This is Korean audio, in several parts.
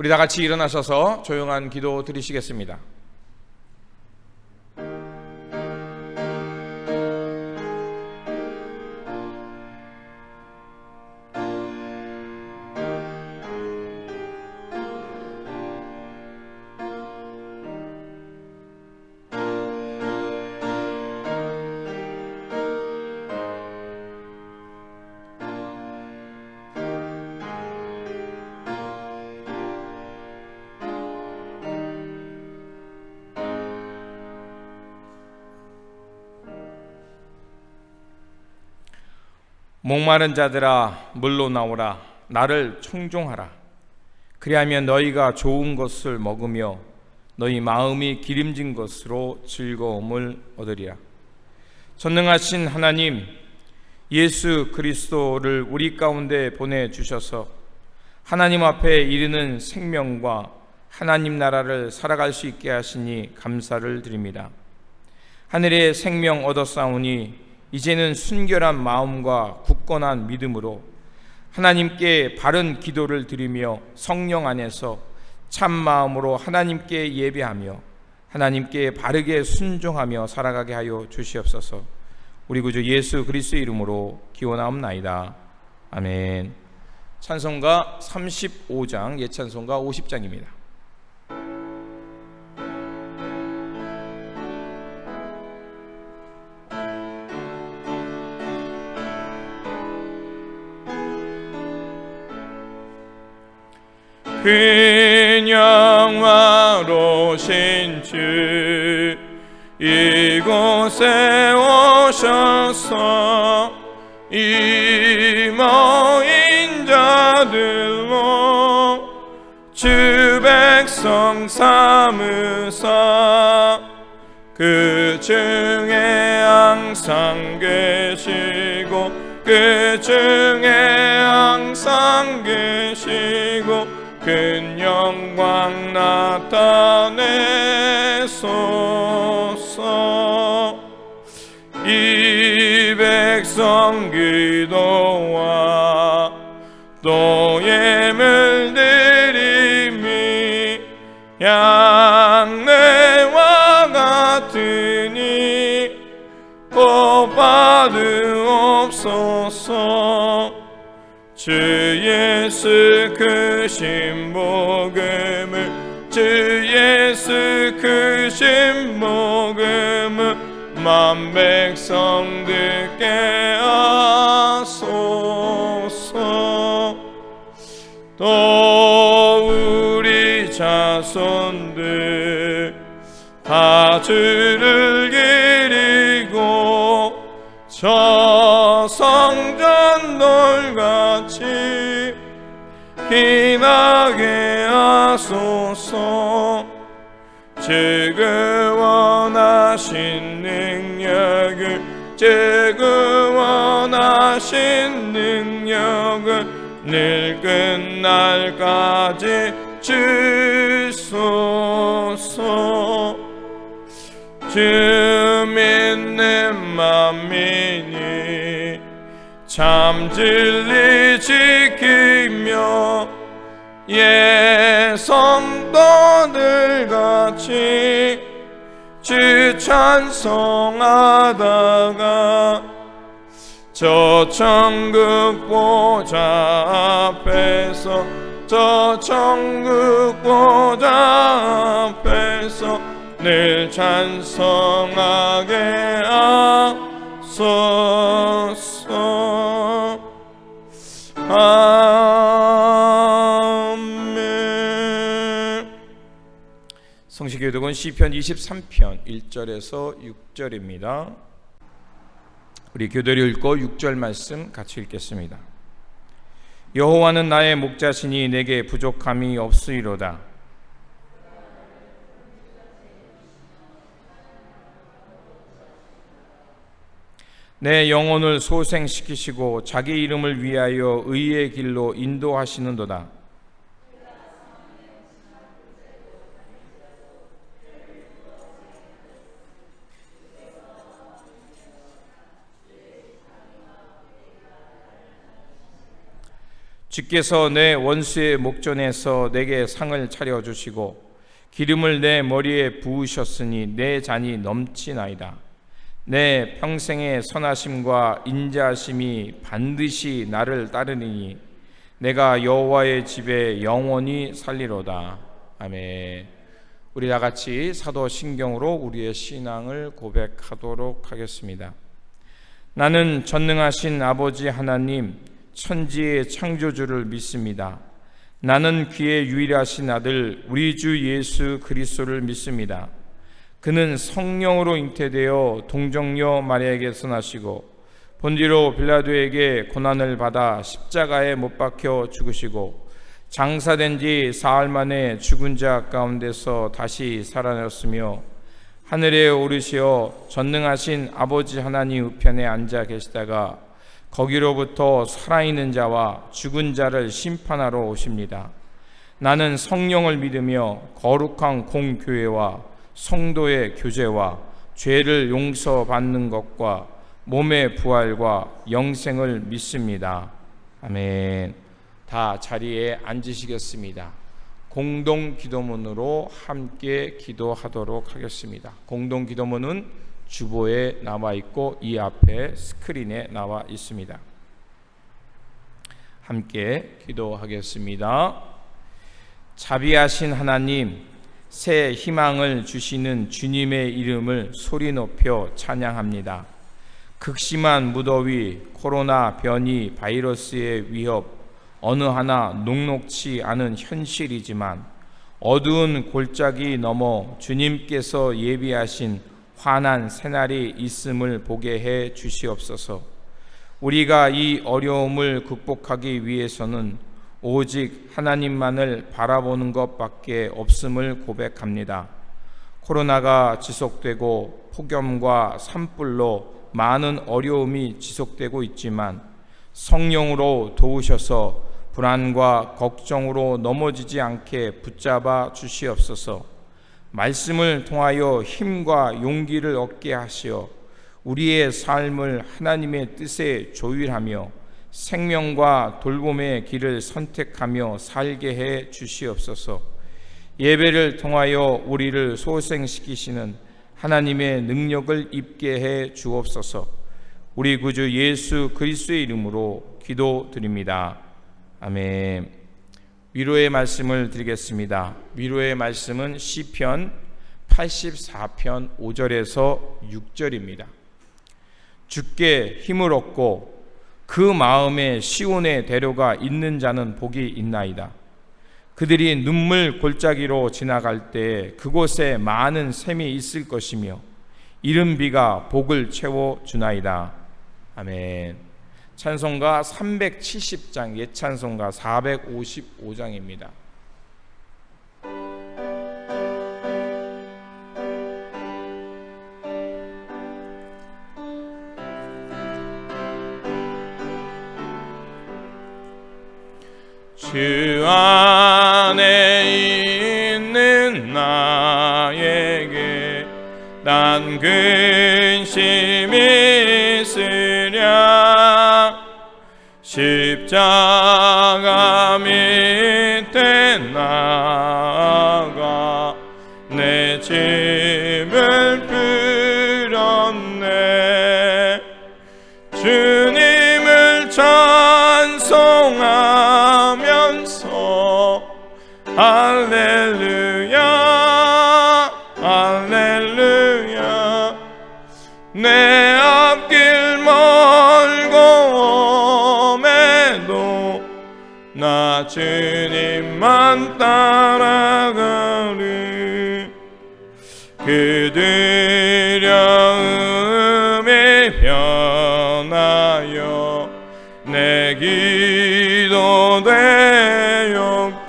우리 다 같이 일어나셔서 조용한 기도 드리시겠습니다. 목마른 자들아 물로 나오라. 나를 청종하라. 그리하면 너희가 좋은 것을 먹으며 너희 마음이 기름진 것으로 즐거움을 얻으리라. 전능하신 하나님, 예수 그리스도를 우리 가운데 보내주셔서 하나님 앞에 이르는 생명과 하나님 나라를 살아갈 수 있게 하시니 감사를 드립니다. 하늘의 생명 얻었사오니 이제는 순결한 마음과 굳건한 믿음으로 하나님께 바른 기도를 드리며 성령 안에서 참 마음으로 하나님께 예배하며 하나님께 바르게 순종하며 살아가게 하여 주시옵소서. 우리 구주 예수 그리스도의 이름으로 기원하옵나이다. 아멘. 찬송가 35장, 예찬송가 50장입니다. 그냥 와로신 주 이곳에 오셔서 이 모인 자들로 주 백성 삼으사 그 중에 항상 계시고 그 중에 항상 계시고 큰 영광 나타내소서. 이 백성 기도와 또 예물 드림이 양내와 같으니 꼭 받으옵소서. 주 예수 크신 복음을 주 예수 크신 복음을 만 백성 듣게 하소서. 또 우리 자손들 다 주를 기리고 저 성전 돌같이 기나게 하소서. 주 원하신 능력을 주 원하신 능력을 늘 끝날까지 주소서. 주 믿는 만민이 참 진리 지키며 예성도들 같이 주 찬송하다가 저 천국 보좌 앞에서 저 천국 보좌 앞에서 늘 찬송하게 하소서. 아멘. 성시교독은 시편 23편 1절에서 6절입니다. 우리 교대로 읽고 6절 말씀 같이 읽겠습니다. 여호와는 나의 목자시니 내게 부족함이 없으리로다. 내 영혼을 소생시키시고 자기 이름을 위하여 의의 길로 인도하시는도다. 주께서 내 원수의 목전에서 내게 상을 차려주시고 기름을 내 머리에 부으셨으니 내 잔이 넘치나이다. 내 평생의 선하심과 인자하심이 반드시 나를 따르니 내가 여호와의 집에 영원히 살리로다. 아멘. 우리 다 같이 사도신경으로 우리의 신앙을 고백하도록 하겠습니다. 나는 전능하신 아버지 하나님, 천지의 창조주를 믿습니다. 나는 그의 유일하신 아들 우리 주 예수 그리스도를 믿습니다. 그는 성령으로 잉태되어 동정녀 마리아에게서 나시고 본디오 빌라도에게 고난을 받아 십자가에 못 박혀 죽으시고 장사된 지 사흘 만에 죽은 자 가운데서 다시 살아났으며 하늘에 오르시어 전능하신 아버지 하나님 우편에 앉아 계시다가 거기로부터 살아있는 자와 죽은 자를 심판하러 오십니다. 나는 성령을 믿으며 거룩한 공교회와 성도의 교제와 죄를 용서받는 것과 몸의 부활과 영생을 믿습니다. 아멘. 다 자리에 앉으시겠습니다. 공동 기도문으로 함께 기도하도록 하겠습니다. 공동 기도문은 주보에 나와 있고 이 앞에 스크린에 나와 있습니다. 함께 기도하겠습니다. 자비하신 하나님, 새 희망을 주시는 주님의 이름을 소리 높여 찬양합니다. 극심한 무더위, 코로나 변이, 바이러스의 위협 어느 하나 녹록치 않은 현실이지만 어두운 골짜기 넘어 주님께서 예비하신 환한 새날이 있음을 보게 해 주시옵소서. 우리가 이 어려움을 극복하기 위해서는 오직 하나님만을 바라보는 것밖에 없음을 고백합니다. 코로나가 지속되고 폭염과 산불로 많은 어려움이 지속되고 있지만 성령으로 도우셔서 불안과 걱정으로 넘어지지 않게 붙잡아 주시옵소서. 말씀을 통하여 힘과 용기를 얻게 하시어 우리의 삶을 하나님의 뜻에 조율하며 생명과 돌봄의 길을 선택하며 살게 해 주시옵소서. 예배를 통하여 우리를 소생시키시는 하나님의 능력을 입게 해 주옵소서. 우리 구주 예수 그리스도의 이름으로 기도드립니다. 아멘. 위로의 말씀을 드리겠습니다. 위로의 말씀은 시편 84편 5절에서 6절입니다. 주께 힘을 얻고 그 마음에 시온의 대로가 있는 자는 복이 있나이다. 그들이 눈물 골짜기로 지나갈 때 그곳에 많은 샘이 있을 것이며 이른 비가 복을 채워 주나이다. 아멘. 찬송가 370장, 옛찬송가 455장입니다. 주 안에 있는 나에게 난 근심이 있으랴. 십자가 밑에 나아가 내 짐을 풀었네. 주님을 찬송하면서 할렐루야 할렐루야. 내 앞길 멀고 험해도 나 주님만 따라가리. 그 두려움이 변하여 내 기도 되었고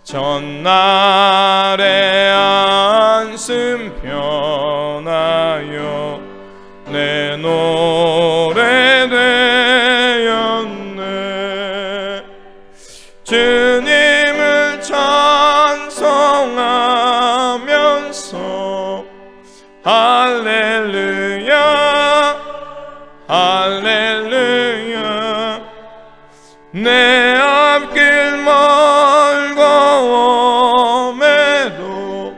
전날의 안심 변하여 내 노래 되었네. 주님을 찬송하면서 할렐루야 할렐루야. 내 앞길 멀고 험해도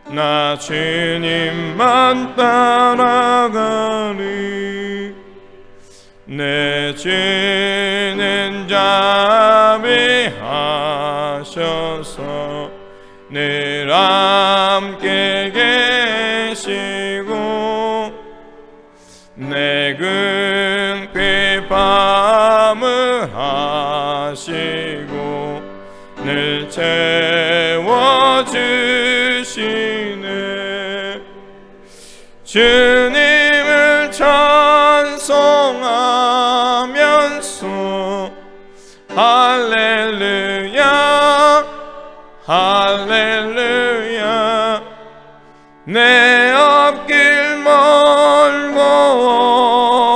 나 주님만 따라가리. 내 주는 자비하셔서 늘 함께 계시고 내 궁핍 밤을 하시고 늘 채워주시네. 주님을 찬송하면서 할렐루야 할렐루야. 내 앞길 멀고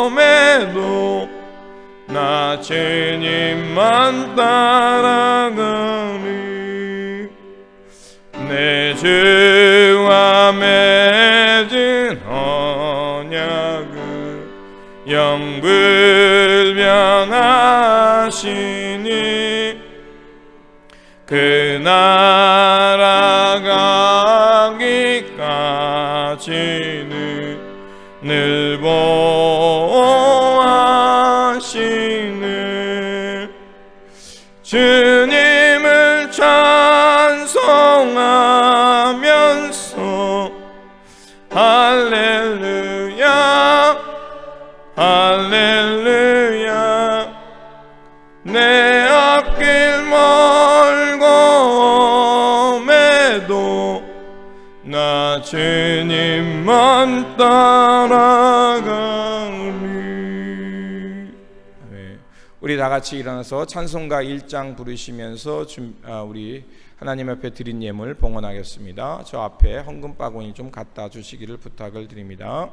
험해도 나 주님만 따라가리. 내 주와 맺은 언약은 영불변하시니 그 나라 가기까지는 늘 보호하시네. 주님을 찬송하면서 할렐루야 할렐루야. 내 앞길 멀고 험해도 나 주님만 따라가리. 우리 다 같이 일어나서 찬송가 1장 부르시면서 우리 하나님 앞에 드린 예물 봉헌하겠습니다. 저 앞에 헌금 바구니 좀 갖다 주시기를 부탁을 드립니다.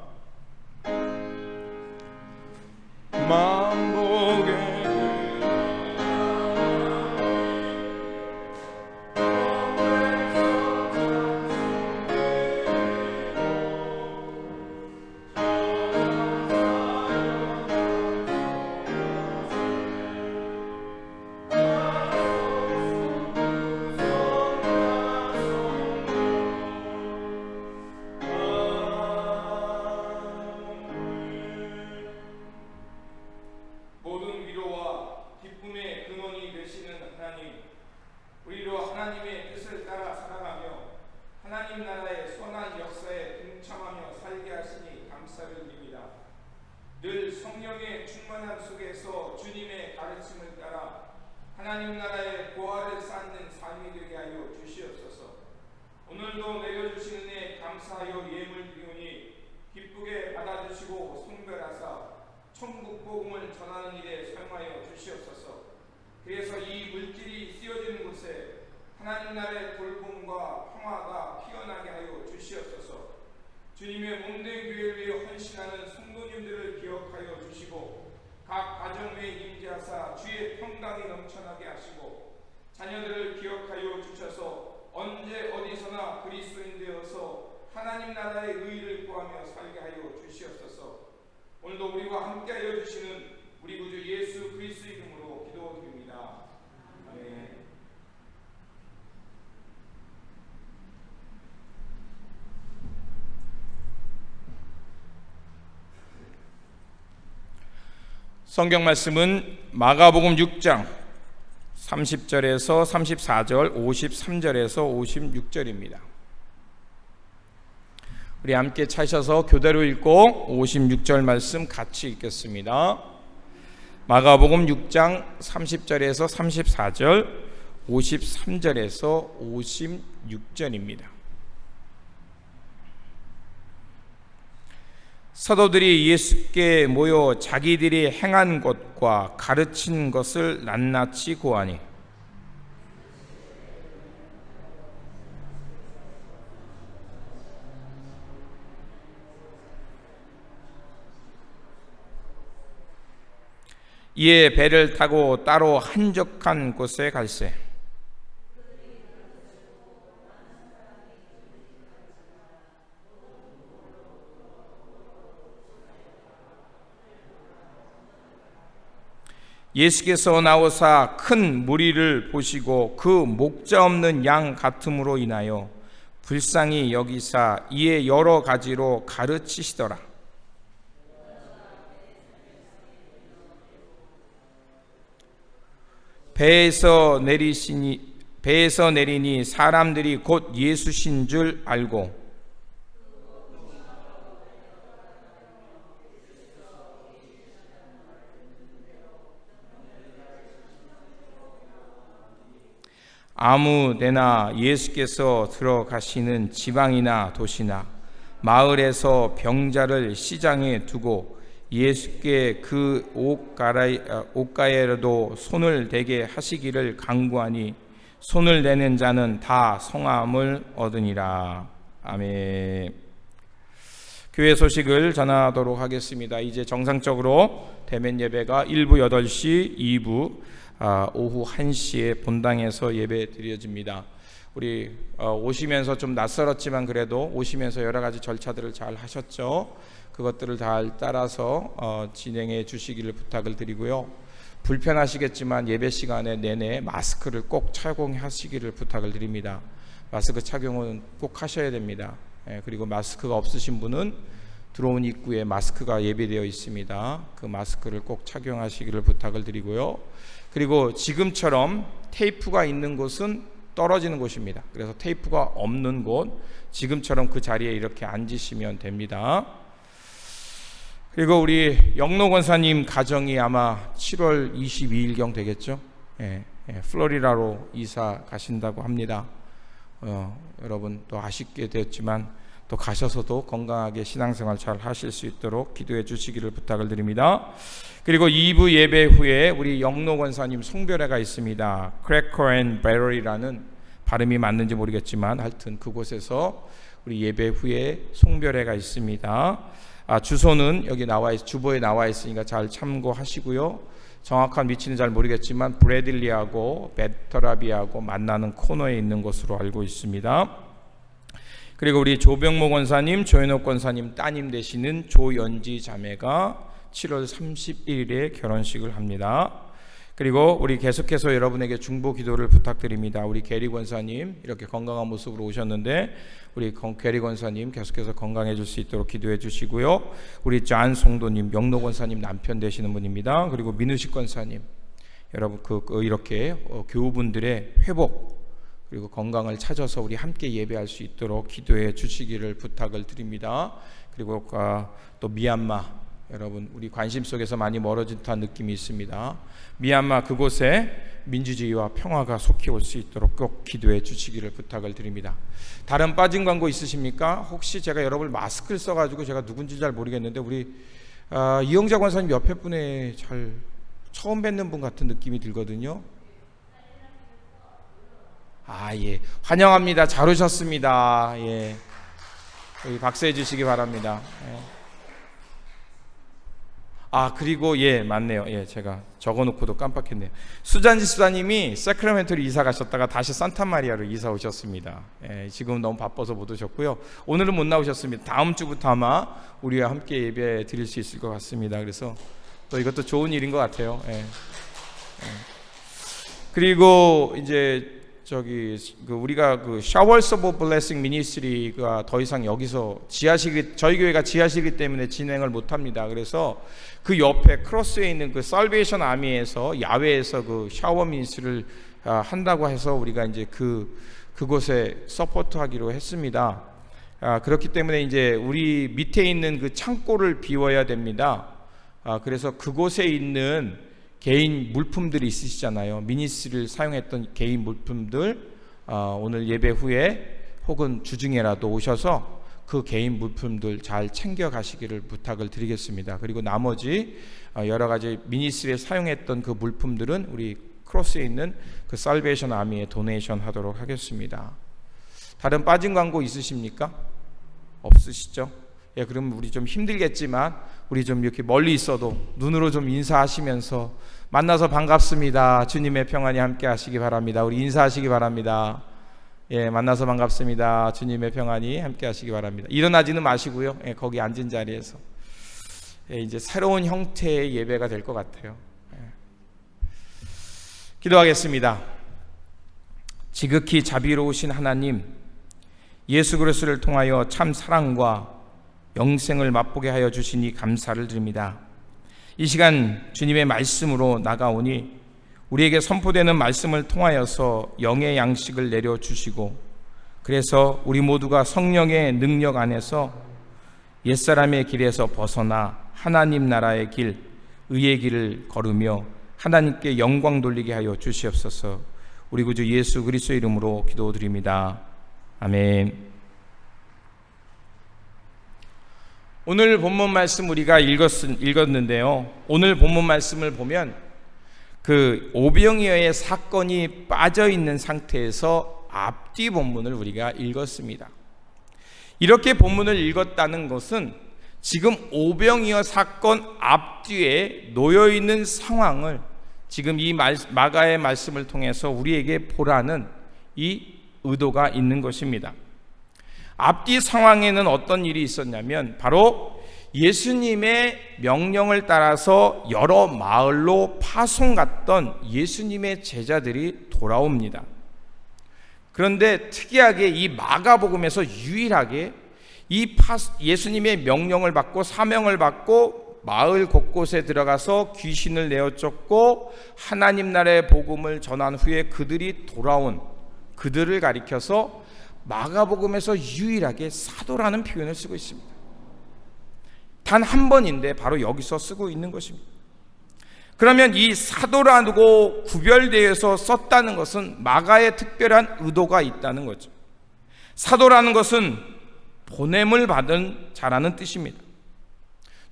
만복에 늘 성령의 충만함 속에서 주님의 가르침을 따라 하나님 나라의 보화를 쌓는 삶이 되게 하여 주시옵소서. 오늘도 내려주신 은혜 감사하여 예물 드리오니 기쁘게 받아주시고 성별하사 천국 복음을 전하는 일에 사용하여 주시옵소서. 그래서 이 물질이 쓰여지는 곳에 하나님 나라의 돌봄과 평화가 피어나게 하여 주시옵소서. 주님의 몸된 교회를 위해 헌신하는 성도님들을 기억하여 주시고 각 가정 외에 임재하사 주의 평강이 넘쳐나게 하시고 자녀들을 기억하여 주셔서 언제 어디서나 그리스도인 되어서 하나님 나라의 의를 구하며 살게 하여 주시옵소서. 오늘도 우리와 함께하여 주시는 우리 구주 예수 그리스도의 이름으로 기도드립니다. 아멘. 성경 말씀은 마가복음 6장 30절에서 34절, 53절에서 56절입니다. 우리 함께 찾으셔서 교대로 읽고 56절 말씀 같이 읽겠습니다. 마가복음 6장 30절에서 34절, 53절에서 56절입니다. 사도들이 예수께 모여 자기들이 행한 것과 가르친 것을 낱낱이 고하니 이에 배를 타고 따로 한적한 곳에 갈새 예수께서 나오사 큰 무리를 보시고 그 목자 없는 양 같음으로 인하여 불쌍히 여기사 이에 여러 가지로 가르치시더라. 배에서 내리니 사람들이 곧 예수신 줄 알고 아무 데나 예수께서 들어가시는 지방이나 도시나 마을에서 병자를 시장에 두고 예수께 그 옷가에라도 손을 대게 하시기를 간구하니 손을 대는 자는 다 성함을 얻으니라. 아멘. 교회 소식을 전하도록 하겠습니다. 이제 정상적으로 대면 예배가 1부 8시, 2부 오후 1시에 본당에서 예배 드려집니다. 우리 오시면서 좀 낯설었지만 그래도 오시면서 여러 가지 절차들을 잘 하셨죠? 그것들을 잘 따라서 진행해 주시기를 부탁을 드리고요. 불편하시겠지만 예배 시간에 내내 마스크를 꼭 착용하시기를 부탁을 드립니다. 마스크 착용은 꼭 하셔야 됩니다. 그리고 마스크가 없으신 분은 들어온 입구에 마스크가 예비되어 있습니다. 그 마스크를 꼭 착용하시기를 부탁을 드리고요. 그리고 지금처럼 테이프가 있는 곳은 떨어지는 곳입니다. 그래서 테이프가 없는 곳, 지금처럼 그 자리에 이렇게 앉으시면 됩니다. 그리고 우리 영로 권사님 가정이 아마 7월 22일경 되겠죠. 플로리다로 이사 가신다고 합니다. 여러분 또 아쉽게 되었지만 또 가셔서도 건강하게 신앙생활 잘 하실 수 있도록 기도해 주시기를 부탁을 드립니다. 그리고 2부 예배 후에 우리 영로 권사님 송별회가 있습니다. 크래커 앤 베럴이라는 발음이 맞는지 모르겠지만 하여튼 그곳에서 우리 예배 후에 송별회가 있습니다. 주소는 여기 주보에 나와 있으니까 잘 참고하시고요. 정확한 위치는 잘 모르겠지만 브래들리하고 베터라비하고 만나는 코너에 있는 것으로 알고 있습니다. 그리고 우리 조병모 권사님, 조현옥 권사님 따님 되시는 조연지 자매가 7월 31일에 결혼식을 합니다. 그리고 우리 계속해서 여러분에게 중보 기도를 부탁드립니다. 우리 게리 권사님 이렇게 건강한 모습으로 오셨는데 우리 게리 권사님 계속해서 건강해질 수 있도록 기도해 주시고요. 우리 잔 송도님, 영로 권사님 남편 되시는 분입니다. 그리고 민우식 권사님, 여러분 이렇게 교우분들의 회복 그리고 건강을 찾아서 우리 함께 예배할 수 있도록 기도해 주시기를 부탁을 드립니다. 그리고 또 미얀마, 여러분 우리 관심 속에서 많이 멀어진 듯한 느낌이 있습니다. 미얀마 그곳에 민주주의와 평화가 속히 올 수 있도록 꼭 기도해 주시기를 부탁을 드립니다. 다른 빠진 광고 있으십니까? 혹시 제가 여러분 마스크를 써가지고 제가 누군지 잘 모르겠는데 우리 이영자 권사님 옆에 분에 잘 처음 뵙는 분 같은 느낌이 들거든요. 예, 환영합니다. 잘 오셨습니다. 예, 여기 박수해 주시기 바랍니다. 그리고 맞네요. 제가 적어놓고도 깜빡했네요. 수잔지 수사님이 세크라멘토로 이사 가셨다가 다시 산타마리아로 이사 오셨습니다. 지금 너무 바빠서 못 오셨고요. 오늘은 못 나오셨습니다. 다음 주부터 아마 우리와 함께 예배 드릴 수 있을 것 같습니다. 그래서 또 이것도 좋은 일인 것 같아요. 그리고 이제 우리가 Showers of Blessing Ministry가 더 이상 여기서 저희 교회가 지하실이기 때문에 진행을 못합니다. 그래서 그 옆에 크로스에 있는 그 살베이션 아미에서 야외에서 그 샤워 미니스트리를 한다고 해서 우리가 이제 그곳에 서포트하기로 했습니다. 그렇기 때문에 이제 우리 밑에 있는 그 창고를 비워야 됩니다. 그래서 그곳에 있는 개인 물품들이 있으시잖아요. 미니스를 사용했던 개인 물품들 오늘 예배 후에 혹은 주중에라도 오셔서 그 개인 물품들 잘 챙겨 가시기를 부탁을 드리겠습니다. 그리고 나머지 여러 가지 미니스에 사용했던 그 물품들은 우리 크로스에 있는 그 살베이션 아미에 도네이션 하도록 하겠습니다. 다른 빠진 광고 있으십니까? 없으시죠? 그럼 우리 좀 힘들겠지만 우리 좀 이렇게 멀리 있어도 눈으로 좀 인사하시면서 만나서 반갑습니다. 주님의 평안이 함께 하시기 바랍니다. 우리 인사하시기 바랍니다. 만나서 반갑습니다. 주님의 평안이 함께 하시기 바랍니다. 일어나지는 마시고요. 거기 앉은 자리에서 이제 새로운 형태의 예배가 될 것 같아요. 기도하겠습니다. 지극히 자비로우신 하나님, 예수 그리스도를 통하여 참 사랑과 영생을 맛보게 하여 주시니 감사를 드립니다. 이 시간 주님의 말씀으로 나가오니 우리에게 선포되는 말씀을 통하여서 영의 양식을 내려주시고, 그래서 우리 모두가 성령의 능력 안에서 옛사람의 길에서 벗어나 하나님 나라의 길, 의의 길을 걸으며 하나님께 영광 돌리게 하여 주시옵소서. 우리 구주 예수 그리스도의 이름으로 기도드립니다. 아멘. 오늘 본문 말씀 우리가 읽었는데요, 오늘 본문 말씀을 보면 그 오병이어의 사건이 빠져있는 상태에서 앞뒤 본문을 우리가 읽었습니다. 이렇게 본문을 읽었다는 것은 지금 오병이어 사건 앞뒤에 놓여있는 상황을 지금 이 마가의 말씀을 통해서 우리에게 보라는 이 의도가 있는 것입니다. 앞뒤 상황에는 어떤 일이 있었냐면 바로 예수님의 명령을 따라서 여러 마을로 파송 갔던 예수님의 제자들이 돌아옵니다. 그런데 특이하게 이 마가복음에서 유일하게 예수님의 명령을 받고 사명을 받고 마을 곳곳에 들어가서 귀신을 내어 쫓고 하나님 나라의 복음을 전한 후에 그들이 돌아온 그들을 가리켜서 마가복음에서 유일하게 사도라는 표현을 쓰고 있습니다. 단 한 번인데 바로 여기서 쓰고 있는 것입니다. 그러면 이 사도라고 구별되어서 썼다는 것은 마가의 특별한 의도가 있다는 거죠. 사도라는 것은 보냄을 받은 자라는 뜻입니다.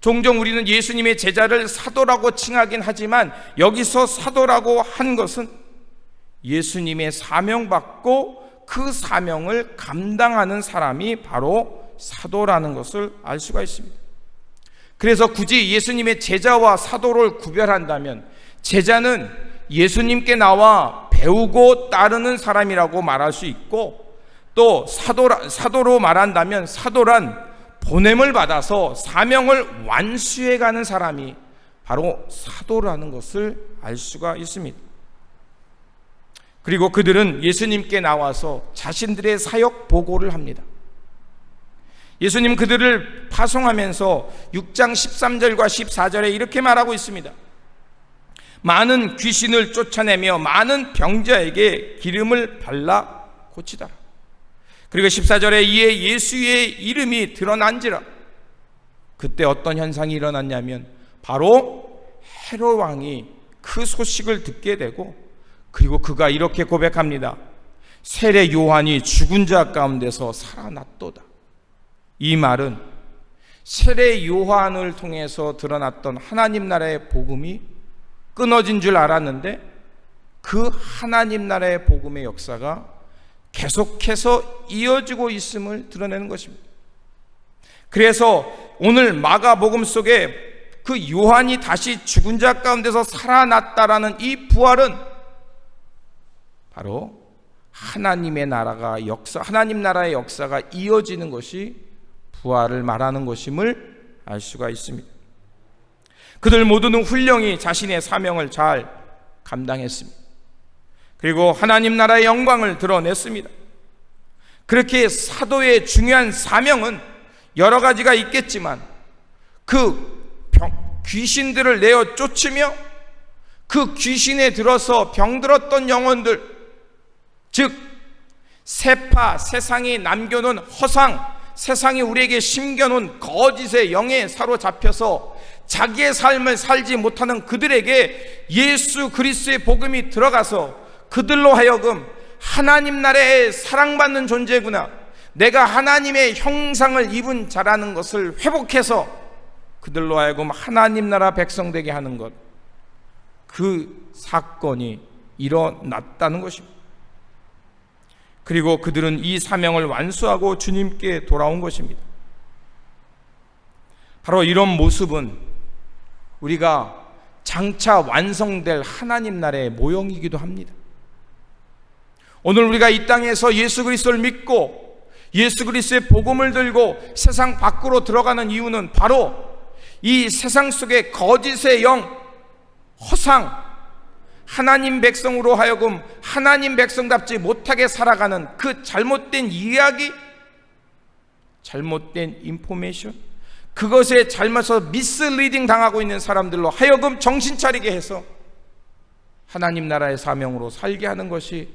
종종 우리는 예수님의 제자를 사도라고 칭하긴 하지만 여기서 사도라고 한 것은 예수님의 사명받고 그 사명을 감당하는 사람이 바로 사도라는 것을 알 수가 있습니다. 그래서 굳이 예수님의 제자와 사도를 구별한다면 제자는 예수님께 나와 배우고 따르는 사람이라고 말할 수 있고, 또 사도로 말한다면 사도란 보냄을 받아서 사명을 완수해가는 사람이 바로 사도라는 것을 알 수가 있습니다. 그리고 그들은 예수님께 나와서 자신들의 사역 보고를 합니다. 예수님 그들을 파송하면서 6장 13절과 14절에 이렇게 말하고 있습니다. 많은 귀신을 쫓아내며 많은 병자에게 기름을 발라 고치더라. 그리고 14절에 이에 예수의 이름이 드러난지라. 그때 어떤 현상이 일어났냐면 바로 헤롯 왕이 그 소식을 듣게 되고, 그리고 그가 이렇게 고백합니다. 세례 요한이 죽은 자 가운데서 살아났도다. 이 말은 세례 요한을 통해서 드러났던 하나님 나라의 복음이 끊어진 줄 알았는데 그 하나님 나라의 복음의 역사가 계속해서 이어지고 있음을 드러내는 것입니다. 그래서 오늘 마가복음 속에 그 요한이 다시 죽은 자 가운데서 살아났다라는 이 부활은 바로 하나님의 나라가 하나님 나라의 역사가 이어지는 것이 부활을 말하는 것임을 알 수가 있습니다. 그들 모두는 훌륭히 자신의 사명을 잘 감당했습니다. 그리고 하나님 나라의 영광을 드러냈습니다. 그렇게 사도의 중요한 사명은 여러 가지가 있겠지만 귀신들을 내어 쫓으며 그 귀신에 들어서 병들었던 영혼들, 즉 세상이 남겨놓은 허상, 세상이 우리에게 심겨놓은 거짓의 영에 사로잡혀서 자기의 삶을 살지 못하는 그들에게 예수 그리스도의 복음이 들어가서 그들로 하여금 하나님 나라에 사랑받는 존재구나, 내가 하나님의 형상을 입은 자라는 것을 회복해서 그들로 하여금 하나님 나라 백성 되게 하는 것, 그 사건이 일어났다는 것입니다. 그리고 그들은 이 사명을 완수하고 주님께 돌아온 것입니다. 바로 이런 모습은 우리가 장차 완성될 하나님 나라의 모형이기도 합니다. 오늘 우리가 이 땅에서 예수 그리스도를 믿고 예수 그리스도의 복음을 들고 세상 밖으로 들어가는 이유는 바로 이 세상 속의 거짓의 영, 허상, 하나님 백성으로 하여금 하나님 백성답지 못하게 살아가는 그 잘못된 이야기, 잘못된 인포메이션, 그것에 잘못해서 미스리딩 당하고 있는 사람들로 하여금 정신 차리게 해서 하나님 나라의 사명으로 살게 하는 것이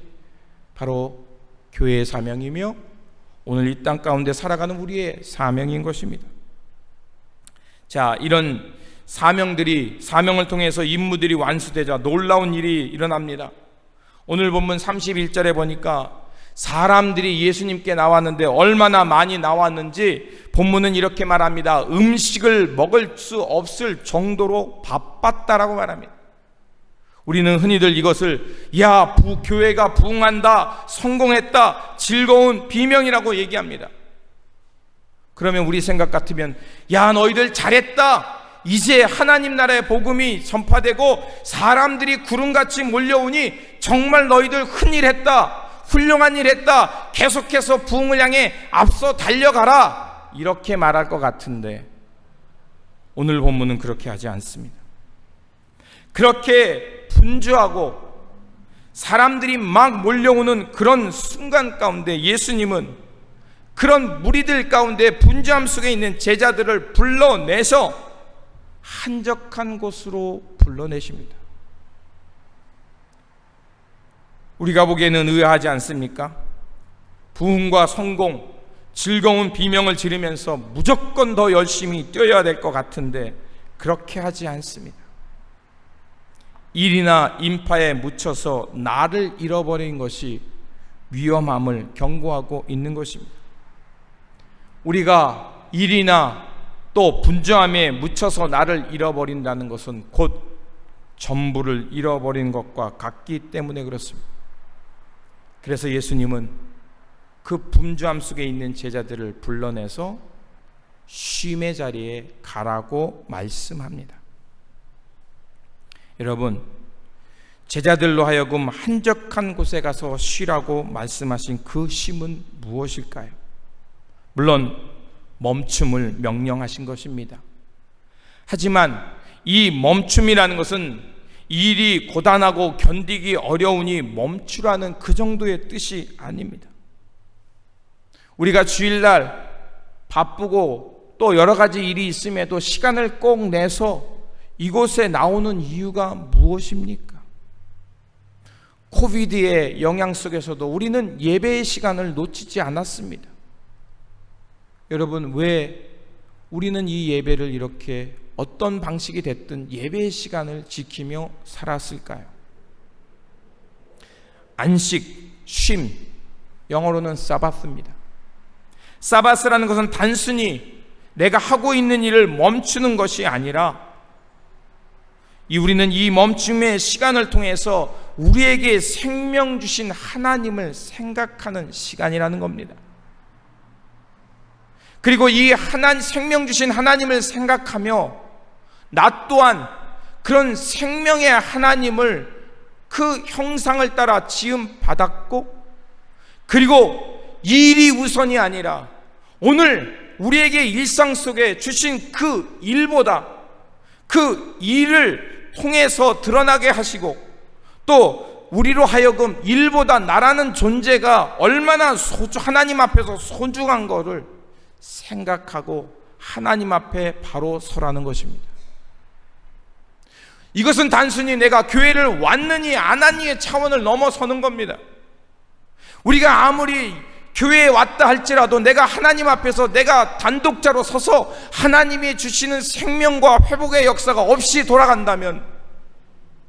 바로 교회의 사명이며 오늘 이 땅 가운데 살아가는 우리의 사명인 것입니다. 자, 이런 사명을 통해서 임무들이 완수되자 놀라운 일이 일어납니다. 오늘 본문 31절에 보니까 사람들이 예수님께 나왔는데 얼마나 많이 나왔는지 본문은 이렇게 말합니다. 음식을 먹을 수 없을 정도로 바빴다라고 말합니다. 우리는 흔히들 이것을 교회가 부흥한다, 성공했다, 즐거운 비명이라고 얘기합니다. 그러면 우리 생각 같으면 너희들 잘했다, 이제 하나님 나라의 복음이 전파되고 사람들이 구름같이 몰려오니 정말 너희들 큰일 했다, 훌륭한 일 했다, 계속해서 부흥을 향해 앞서 달려가라, 이렇게 말할 것 같은데 오늘 본문은 그렇게 하지 않습니다. 그렇게 분주하고 사람들이 막 몰려오는 그런 순간 가운데 예수님은 그런 무리들 가운데 분주함 속에 있는 제자들을 불러내서 한적한 곳으로 불러내십니다. 우리가 보기에는 의아하지 않습니까? 부흥과 성공, 즐거운 비명을 지르면서 무조건 더 열심히 뛰어야 될 것 같은데 그렇게 하지 않습니다. 일이나 인파에 묻혀서 나를 잃어버린 것이 위험함을 경고하고 있는 것입니다. 우리가 일이나 또 분주함에 묻혀서 나를 잃어버린다는 것은 곧 전부를 잃어버린 것과 같기 때문에 그렇습니다. 그래서 예수님은 그 분주함 속에 있는 제자들을 불러내서 쉼의 자리에 가라고 말씀합니다. 여러분, 제자들로 하여금 한적한 곳에 가서 쉬라고 말씀하신 그 쉼은 무엇일까요? 물론 멈춤을 명령하신 것입니다. 하지만 이 멈춤이라는 것은 일이 고단하고 견디기 어려우니 멈추라는 그 정도의 뜻이 아닙니다. 우리가 주일날 바쁘고 또 여러 가지 일이 있음에도 시간을 꼭 내서 이곳에 나오는 이유가 무엇입니까? 코비드의 영향 속에서도 우리는 예배의 시간을 놓치지 않았습니다. 여러분, 왜 우리는 이 예배를 이렇게 어떤 방식이 됐든 예배의 시간을 지키며 살았을까요? 안식, 쉼, 영어로는 사바스입니다. 사바스라는 것은 단순히 내가 하고 있는 일을 멈추는 것이 아니라 우리는 이 멈춤의 시간을 통해서 우리에게 생명 주신 하나님을 생각하는 시간이라는 겁니다. 그리고 이 생명 주신 하나님을 생각하며 나 또한 그런 생명의 하나님을 그 형상을 따라 지음 받았고, 그리고 일이 우선이 아니라 오늘 우리에게 일상 속에 주신 그 일보다 그 일을 통해서 드러나게 하시고, 또 우리로 하여금 일보다 나라는 존재가 얼마나 하나님 앞에서 소중한 것을 생각하고 하나님 앞에 바로 서라는 것입니다. 이것은 단순히 내가 교회를 왔느니 안 왔느니의 차원을 넘어서는 겁니다. 우리가 아무리 교회에 왔다 할지라도 내가 하나님 앞에서 내가 단독자로 서서 하나님이 주시는 생명과 회복의 역사가 없이 돌아간다면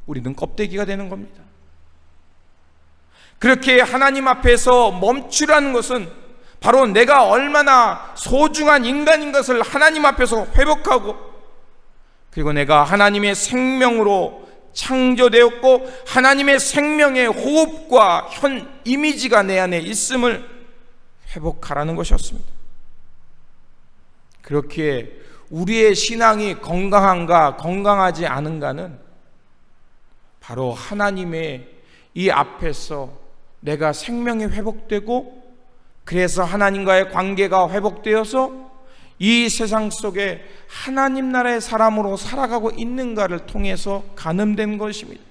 우리는 껍데기가 되는 겁니다. 그렇게 하나님 앞에서 멈추라는 것은 바로 내가 얼마나 소중한 인간인 것을 하나님 앞에서 회복하고, 그리고 내가 하나님의 생명으로 창조되었고 하나님의 생명의 호흡과 현 이미지가 내 안에 있음을 회복하라는 것이었습니다. 그렇기에 우리의 신앙이 건강한가 건강하지 않은가는 바로 하나님의 이 앞에서 내가 생명이 회복되고, 그래서 하나님과의 관계가 회복되어서 이 세상 속에 하나님 나라의 사람으로 살아가고 있는가를 통해서 가늠된 것입니다.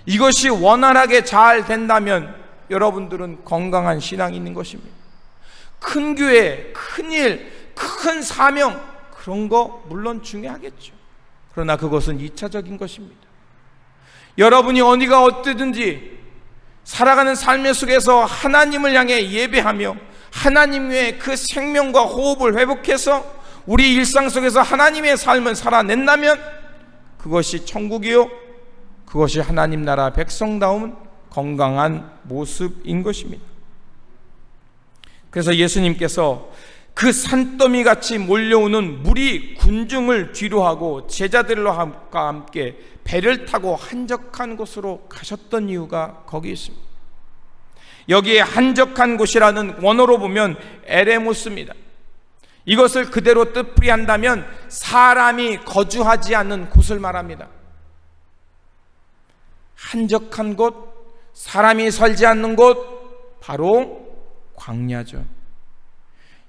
이것이 원활하게 잘 된다면 여러분들은 건강한 신앙이 있는 것입니다. 큰 교회, 큰 일, 큰 사명, 그런 거 물론 중요하겠죠. 그러나 그것은 2차적인 것입니다. 여러분이 어디가 어떠든지 살아가는 삶의 속에서 하나님을 향해 예배하며 하나님의 그 생명과 호흡을 회복해서 우리 일상 속에서 하나님의 삶을 살아낸다면 그것이 천국이요, 그것이 하나님 나라 백성다운 건강한 모습인 것입니다. 그래서 예수님께서 그 산더미 같이 몰려오는 무리 군중을 뒤로하고 제자들과 함께 배를 타고 한적한 곳으로 가셨던 이유가 거기 있습니다. 여기에 한적한 곳이라는 원어로 보면 에레모스입니다. 이것을 그대로 뜻풀이한다면 사람이 거주하지 않는 곳을 말합니다. 한적한 곳, 사람이 살지 않는 곳, 바로 광야죠.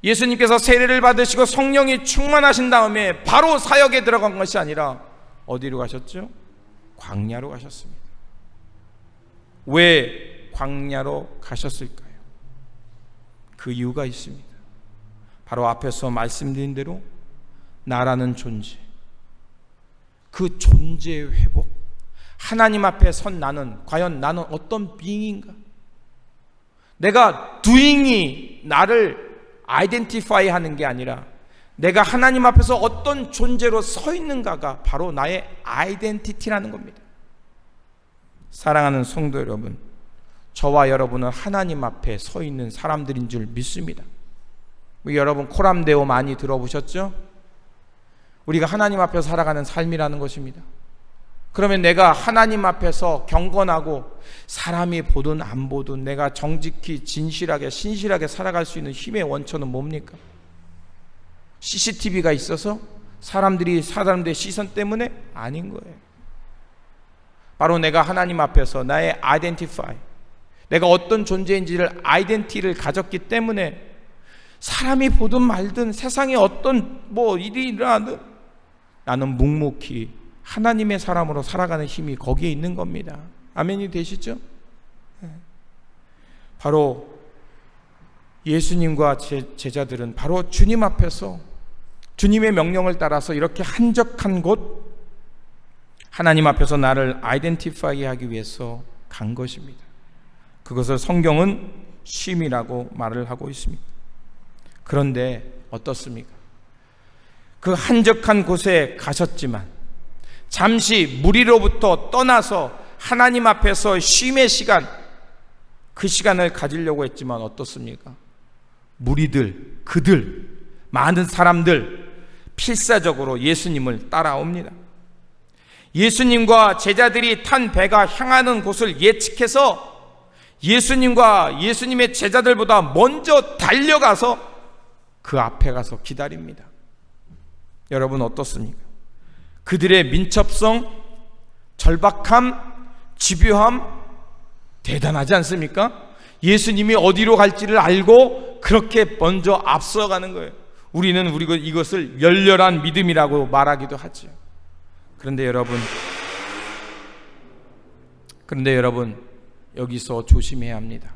예수님께서 세례를 받으시고 성령이 충만하신 다음에 바로 사역에 들어간 것이 아니라 어디로 가셨죠? 광야로 가셨습니다. 왜 광야로 가셨을까요? 그 이유가 있습니다. 바로 앞에서 말씀드린 대로 나라는 존재, 그 존재의 회복, 하나님 앞에 선 나는 과연 나는 어떤 being인가? 내가 doing이 나를 아이덴티파이 하는 게 아니라 내가 하나님 앞에서 어떤 존재로 서 있는가가 바로 나의 아이덴티티라는 겁니다. 사랑하는 성도 여러분, 저와 여러분은 하나님 앞에 서 있는 사람들인 줄 믿습니다. 여러분 코람데오 많이 들어보셨죠? 우리가 하나님 앞에서 살아가는 삶이라는 것입니다. 그러면 내가 하나님 앞에서 경건하고 사람이 보든 안 보든 내가 정직히 진실하게 신실하게 살아갈 수 있는 힘의 원천은 뭡니까? CCTV가 있어서 사람들의 시선 때문에? 아닌 거예요. 바로 내가 하나님 앞에서 나의 아이덴티파이, 내가 어떤 존재인지를 아이덴티티를 가졌기 때문에 사람이 보든 말든 세상에 어떤 일이 일어나든 나는 묵묵히 하나님의 사람으로 살아가는 힘이 거기에 있는 겁니다. 아멘이 되시죠? 바로 예수님과 제자들은 바로 주님 앞에서 주님의 명령을 따라서 이렇게 한적한 곳, 하나님 앞에서 나를 아이덴티파이 하기 위해서 간 것입니다. 그것을 성경은 쉼이라고 말을 하고 있습니다. 그런데 어떻습니까? 그 한적한 곳에 가셨지만 잠시 무리로부터 떠나서 하나님 앞에서 쉼의 시간, 그 시간을 가지려고 했지만 어떻습니까? 무리들, 그들, 많은 사람들 필사적으로 예수님을 따라옵니다. 예수님과 제자들이 탄 배가 향하는 곳을 예측해서 예수님과 예수님의 제자들보다 먼저 달려가서 그 앞에 가서 기다립니다. 여러분 어떻습니까? 그들의 민첩성, 절박함, 집요함 대단하지 않습니까? 예수님이 어디로 갈지를 알고 그렇게 먼저 앞서가는 거예요. 우리는 이것을 열렬한 믿음이라고 말하기도 하죠. 그런데 여러분 여기서 조심해야 합니다.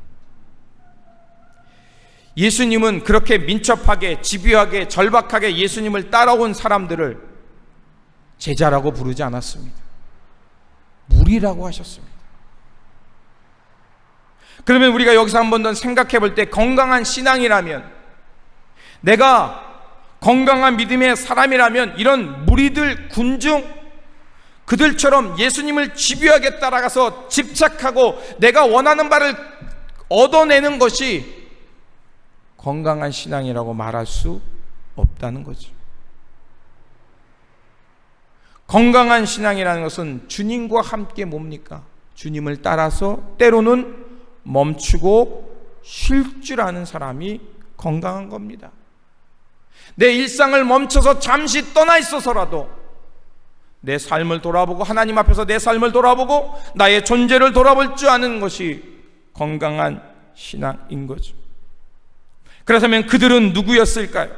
예수님은 그렇게 민첩하게, 집요하게, 절박하게 예수님을 따라온 사람들을 제자라고 부르지 않았습니다. 무리라고 하셨습니다. 그러면 우리가 여기서 한 번 더 생각해 볼 때 건강한 신앙이라면, 내가 건강한 믿음의 사람이라면 이런 무리들, 군중, 그들처럼 예수님을 집요하게 따라가서 집착하고 내가 원하는 바를 얻어내는 것이 건강한 신앙이라고 말할 수 없다는 거죠. 건강한 신앙이라는 것은 주님과 함께 뭡니까? 주님을 따라서 때로는 멈추고 쉴 줄 아는 사람이 건강한 겁니다. 내 일상을 멈춰서 잠시 떠나 있어서라도 내 삶을 돌아보고 하나님 앞에서 내 삶을 돌아보고 나의 존재를 돌아볼 줄 아는 것이 건강한 신앙인 거죠. 그렇다면 그들은 누구였을까요?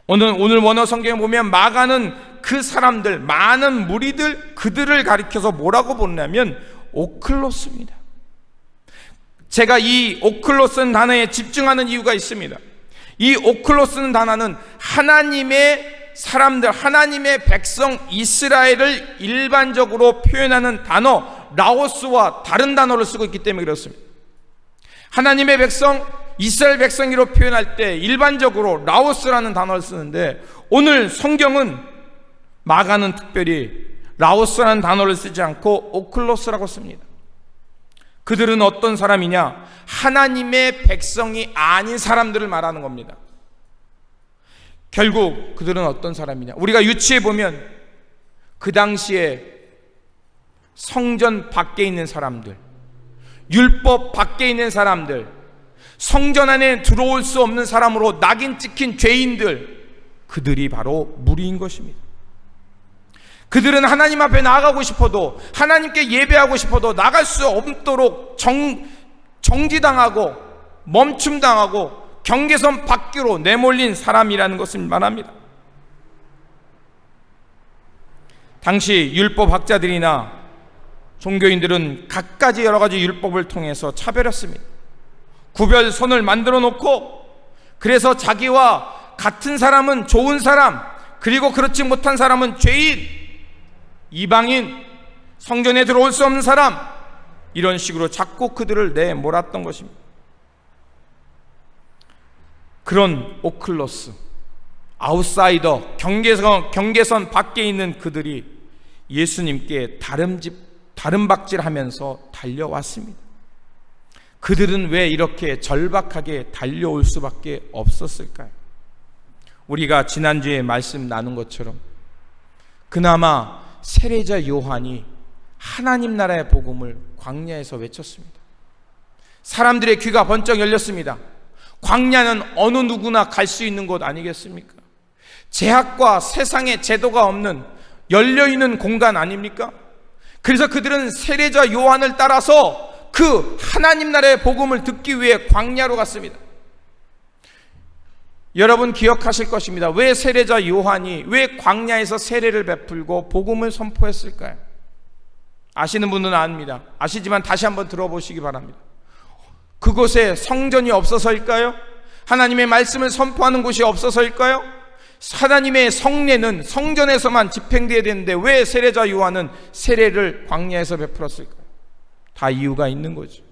오늘 원어 성경에 보면 마가는 그 사람들, 많은 무리들, 그 그들을 가리켜서 뭐라고 부르냐면 오클로스입니다. 제가 이 오클로스는 단어에 집중하는 이유가 있습니다. 이 오클로스는 단어는 하나님의 사람들, 하나님의 백성 이스라엘을 일반적으로 표현하는 단어 라오스와 다른 단어를 쓰고 있기 때문에 그렇습니다. 하나님의 백성, 이스라엘 백성으로 표현할 때 일반적으로 라오스라는 단어를 쓰는데, 오늘 성경은 마가는 특별히 라오스라는 단어를 쓰지 않고 오클로스라고 씁니다. 그들은 어떤 사람이냐? 하나님의 백성이 아닌 사람들을 말하는 겁니다. 결국 그들은 어떤 사람이냐? 우리가 유치해 보면 그 당시에 성전 밖에 있는 사람들, 율법 밖에 있는 사람들, 성전 안에 들어올 수 없는 사람으로 낙인 찍힌 죄인들, 그들이 바로 무리인 것입니다. 그들은 하나님 앞에 나아가고 싶어도, 하나님께 예배하고 싶어도 나갈 수 없도록 정지당하고 멈춤당하고 경계선 밖으로 내몰린 사람이라는 것을 말합니다. 당시 율법학자들이나 종교인들은 갖가지 여러 가지 율법을 통해서 차별했습니다. 구별선을 만들어 놓고, 그래서 자기와 같은 사람은 좋은 사람, 그리고 그렇지 못한 사람은 죄인, 이방인, 성전에 들어올 수 없는 사람, 이런 식으로 자꾸 그들을 내몰았던 것입니다. 그런 오클로스, 아웃사이더, 경계선 밖에 있는 그들이 예수님께 다름박질하면서 달려왔습니다. 그들은 왜 이렇게 절박하게 달려올 수밖에 없었을까요? 우리가 지난주에 말씀 나눈 것처럼 그나마 세례자 요한이 하나님 나라의 복음을 광야에서 외쳤습니다. 사람들의 귀가 번쩍 열렸습니다. 광야는 어느 누구나 갈 수 있는 곳 아니겠습니까? 제약과 세상의 제도가 없는 열려있는 공간 아닙니까? 그래서 그들은 세례자 요한을 따라서 그 하나님 나라의 복음을 듣기 위해 광야로 갔습니다. 여러분 기억하실 것입니다. 왜 세례자 요한이 왜 광야에서 세례를 베풀고 복음을 선포했을까요? 아시는 분은 압니다. 아시지만 다시 한번 들어보시기 바랍니다. 그곳에 성전이 없어서일까요? 하나님의 말씀을 선포하는 곳이 없어서일까요? 하나님의 성례는 성전에서만 집행되어야 되는데 왜 세례자 요한은 세례를 광야에서 베풀었을까요? 다 이유가 있는 거죠.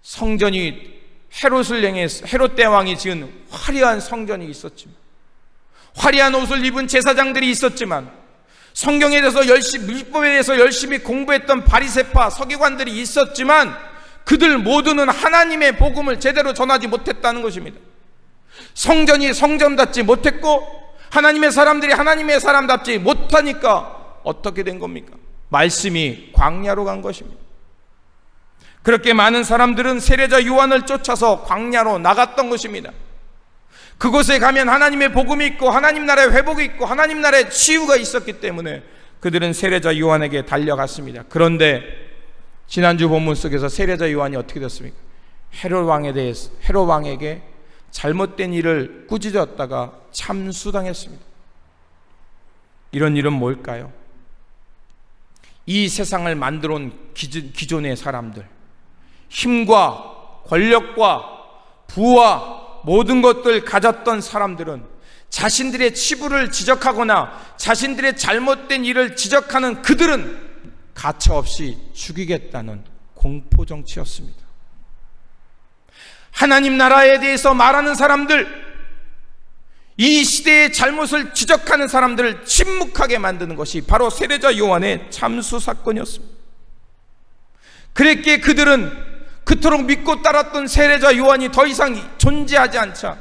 성전이 헤롯 대왕이 지은 화려한 성전이 있었지만, 화려한 옷을 입은 제사장들이 있었지만, 성경에 대해서 율법에 대해서 열심히 공부했던 바리새파 서기관들이 있었지만, 그들 모두는 하나님의 복음을 제대로 전하지 못했다는 것입니다. 성전이 성전답지 못했고 하나님의 사람들이 하나님의 사람답지 못하니까 어떻게 된 겁니까? 말씀이 광야로 간 것입니다. 그렇게 많은 사람들은 세례자 요한을 쫓아서 광야로 나갔던 것입니다. 그곳에 가면 하나님의 복음이 있고 하나님 나라의 회복이 있고 하나님 나라의 치유가 있었기 때문에 그들은 세례자 요한에게 달려갔습니다. 그런데 지난주 본문 속에서 세례자 요한이 어떻게 됐습니까? 헤롯 왕에게 잘못된 일을 꾸짖었다가 참수당했습니다. 이런 일은 뭘까요? 이 세상을 만들어 온 기존의 사람들, 힘과 권력과 부와 모든 것들 가졌던 사람들은 자신들의 치부를 지적하거나 자신들의 잘못된 일을 지적하는 그들은 가차없이 죽이겠다는 공포정치였습니다. 하나님 나라에 대해서 말하는 사람들, 이 시대의 잘못을 지적하는 사람들을 침묵하게 만드는 것이 바로 세례자 요한의 참수 사건이었습니다. 그랬기에 그들은 그토록 믿고 따랐던 세례자 요한이 더 이상 존재하지 않자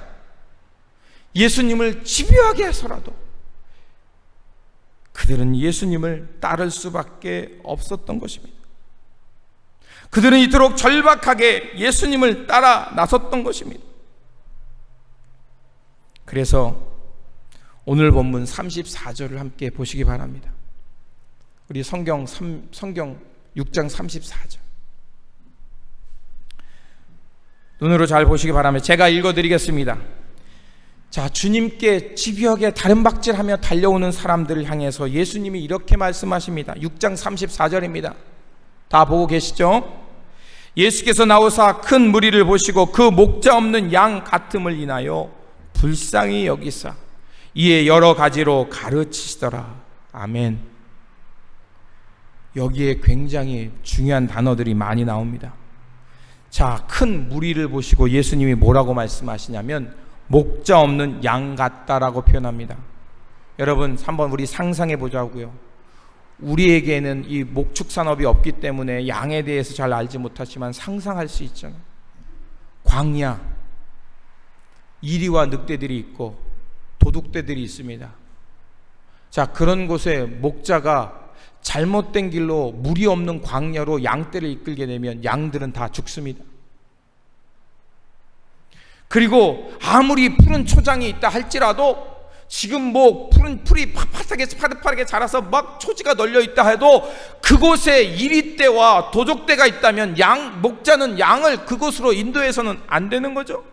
예수님을 집요하게 해서라도 그들은 예수님을 따를 수밖에 없었던 것입니다. 그들은 이토록 절박하게 예수님을 따라 나섰던 것입니다. 그래서 오늘 본문 34절을 함께 보시기 바랍니다. 우리 성경 6장 34절 눈으로 잘 보시기 바랍니다. 제가 읽어드리겠습니다. 자, 주님께 집요하게 다름박질하며 달려오는 사람들을 향해서 예수님이 이렇게 말씀하십니다. 6장 34절입니다. 다 보고 계시죠? 예수께서 나오사 큰 무리를 보시고 그 목자 없는 양 같음을 인하여 불쌍히 여기사 이에 여러 가지로 가르치시더라. 아멘. 여기에 굉장히 중요한 단어들이 많이 나옵니다. 자, 큰 무리를 보시고 예수님이 뭐라고 말씀하시냐면 목자 없는 양 같다라고 표현합니다. 여러분, 한번 우리 상상해 보자고요. 우리에게는 이 목축 산업이 없기 때문에 양에 대해서 잘 알지 못하지만 상상할 수 있잖아요. 광야, 이리와 늑대들이 있고 도둑대들이 있습니다. 자, 그런 곳에 목자가 잘못된 길로 물이 없는 광야로 양떼를 이끌게 되면 양들은 다 죽습니다. 그리고 아무리 푸른 초장이 있다 할지라도 지금 뭐 푸른 풀이 파릇파릇하게 자라서 막 초지가 널려 있다 해도 그곳에 이리떼와 도적떼가 있다면 목자는 양을 그곳으로 인도해서는 안 되는 거죠.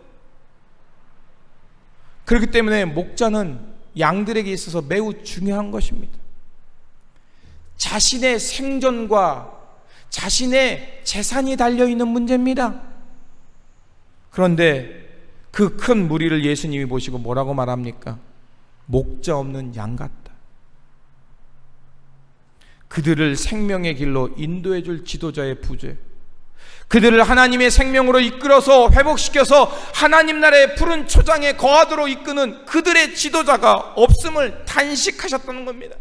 그렇기 때문에 목자는 양들에게 있어서 매우 중요한 것입니다. 자신의 생존과 자신의 재산이 달려있는 문제입니다. 그런데 그 큰 무리를 예수님이 보시고 뭐라고 말합니까? 목자 없는 양 같다. 그들을 생명의 길로 인도해 줄 지도자의 부재, 그들을 하나님의 생명으로 이끌어서 회복시켜서 하나님 나라의 푸른 초장에 거하도록 이끄는 그들의 지도자가 없음을 단식하셨다는 겁니다.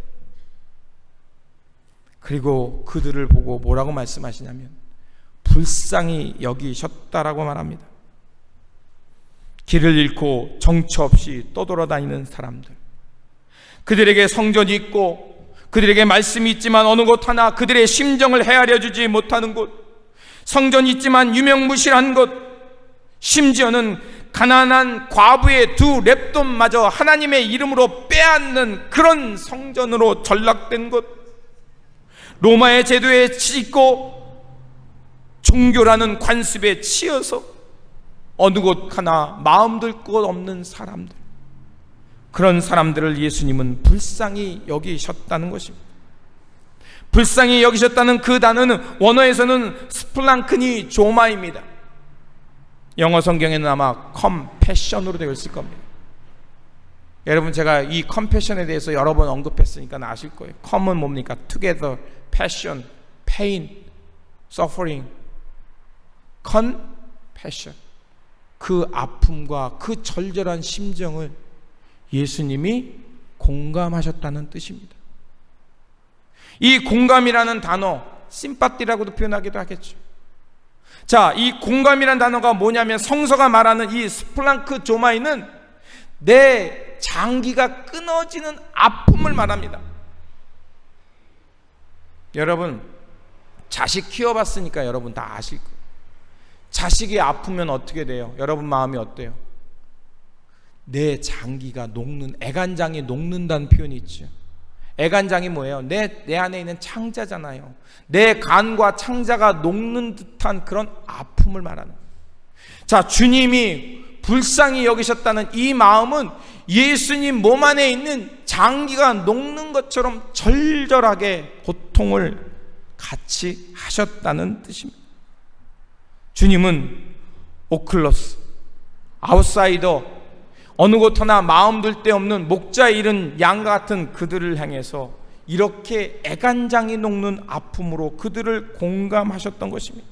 그리고 그들을 보고 뭐라고 말씀하시냐면 불쌍히 여기셨다라고 말합니다. 길을 잃고 정처 없이 떠돌아다니는 사람들, 그들에게 성전이 있고 그들에게 말씀이 있지만 어느 곳 하나 그들의 심정을 헤아려 주지 못하는 곳, 성전이 있지만 유명무실한 곳, 심지어는 가난한 과부의 두 랩돈마저 하나님의 이름으로 빼앗는 그런 성전으로 전락된 곳, 로마의 제도에 치이고 종교라는 관습에 치여서 어느 곳 하나 마음 들 곳 없는 사람들, 그런 사람들을 예수님은 불쌍히 여기셨다는 것입니다. 불쌍히 여기셨다는 그 단어는 원어에서는 스플랑크니 조마입니다. 영어 성경에는 아마 컴패션으로 되어 있을 겁니다. 여러분, 제가 이 컴패션에 대해서 여러 번 언급했으니까 아실 거예요. 컴은 뭡니까? together, passion, pain, suffering, compassion. 그 아픔과 그 절절한 심정을 예수님이 공감하셨다는 뜻입니다. 이 공감이라는 단어, 심파티라고도 표현하기도 하겠죠. 자, 이 공감이라는 단어가 뭐냐면 성서가 말하는 이 스플랑크 조마이는 내 장기가 끊어지는 아픔을 말합니다. 여러분, 자식 키워봤으니까 여러분 다 아실 거예요. 자식이 아프면 어떻게 돼요? 여러분 마음이 어때요? 내 장기가 녹는, 애간장이 녹는다는 표현이 있죠. 애간장이 뭐예요? 내 안에 있는 창자잖아요. 내 간과 창자가 녹는 듯한 그런 아픔을 말하는. 자, 주님이 불쌍히 여기셨다는 이 마음은 예수님 몸 안에 있는 장기가 녹는 것처럼 절절하게 고통을 같이 하셨다는 뜻입니다. 주님은 오클러스, 아웃사이더, 어느 곳 하나 마음 둘 데 없는 목자 잃은 양 같은 그들을 향해서 이렇게 애간장이 녹는 아픔으로 그들을 공감하셨던 것입니다.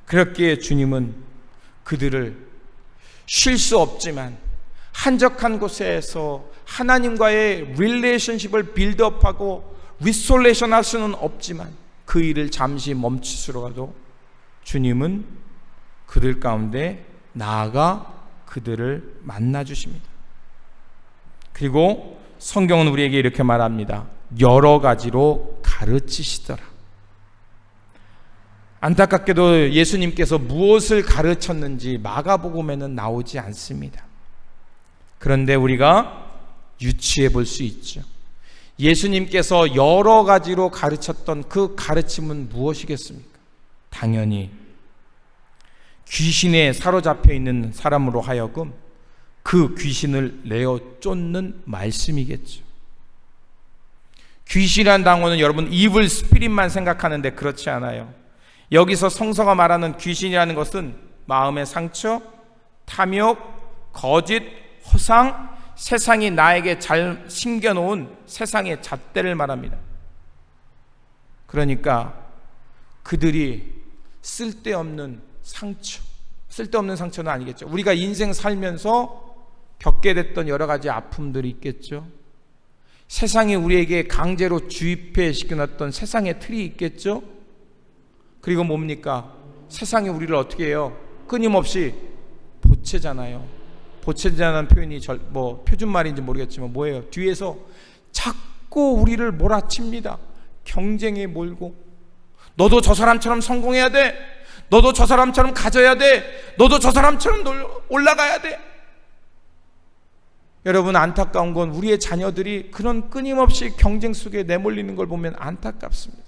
그렇기에 주님은 그들을 쉴 수 없지만 한적한 곳에서 하나님과의 릴레이션십을 빌드업하고 리솔레이션 할 수는 없지만 그 일을 잠시 멈추시더라도 주님은 그들 가운데 나아가 그들을 만나 주십니다. 그리고 성경은 우리에게 이렇게 말합니다. 여러 가지로 가르치시더라. 안타깝게도 예수님께서 무엇을 가르쳤는지 마가복음에는 나오지 않습니다. 그런데 우리가 유추해 볼 수 있죠. 예수님께서 여러 가지로 가르쳤던 그 가르침은 무엇이겠습니까? 당연히 귀신에 사로잡혀 있는 사람으로 하여금 그 귀신을 내어 쫓는 말씀이겠죠. 귀신이란 단어는 여러분 이블 스피릿만 생각하는데 그렇지 않아요. 여기서 성서가 말하는 귀신이라는 것은 마음의 상처, 탐욕, 거짓, 허상, 세상이 나에게 잘 심겨놓은 세상의 잣대를 말합니다. 그러니까 그들이 쓸데없는 상처, 쓸데없는 상처는 아니겠죠. 우리가 인생 살면서 겪게 됐던 여러 가지 아픔들이 있겠죠. 세상이 우리에게 강제로 주입해 시켜놨던 세상의 틀이 있겠죠. 그리고 뭡니까? 세상이 우리를 어떻게 해요? 끊임없이 보채잖아요. 보채자는 표현이 표준말인지 모르겠지만 뭐예요? 뒤에서 자꾸 우리를 몰아칩니다. 경쟁에 몰고, 너도 저 사람처럼 성공해야 돼, 너도 저 사람처럼 가져야 돼, 너도 저 사람처럼 올라가야 돼. 여러분, 안타까운 건 우리의 자녀들이 그런 끊임없이 경쟁 속에 내몰리는 걸 보면 안타깝습니다.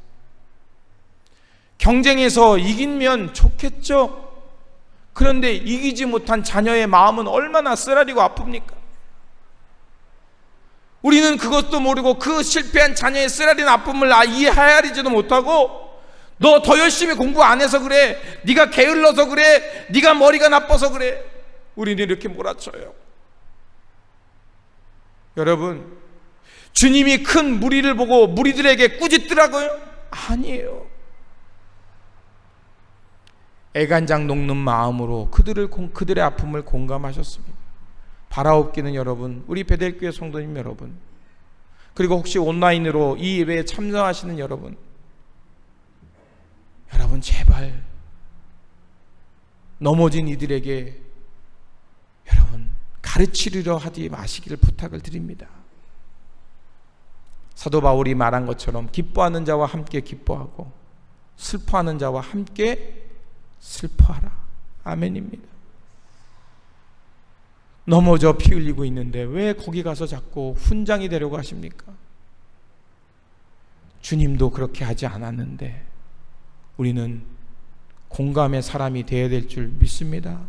경쟁에서 이기면 좋겠죠. 그런데 이기지 못한 자녀의 마음은 얼마나 쓰라리고 아픕니까? 우리는 그것도 모르고 그 실패한 자녀의 쓰라린 아픔을 이해하지도 못하고, 너 더 열심히 공부 안 해서 그래, 네가 게을러서 그래, 네가 머리가 나빠서 그래, 우리는 이렇게 몰아쳐요. 여러분, 주님이 큰 무리를 보고 무리들에게 꾸짖더라고요? 아니에요. 애간장 녹는 마음으로 그들의 아픔을 공감하셨습니다. 바라옵기는 여러분, 우리 베델교회 성도님 여러분, 그리고 혹시 온라인으로 이 예배에 참여하시는 여러분, 제발 넘어진 이들에게 여러분 가르치려 하지 마시기를 부탁을 드립니다. 사도 바울이 말한 것처럼 기뻐하는 자와 함께 기뻐하고 슬퍼하는 자와 함께 슬퍼하라. 아멘입니다. 넘어져 피 흘리고 있는데 왜 거기 가서 자꾸 훈장이 되려고 하십니까? 주님도 그렇게 하지 않았는데 우리는 공감의 사람이 되어야 될 줄 믿습니다.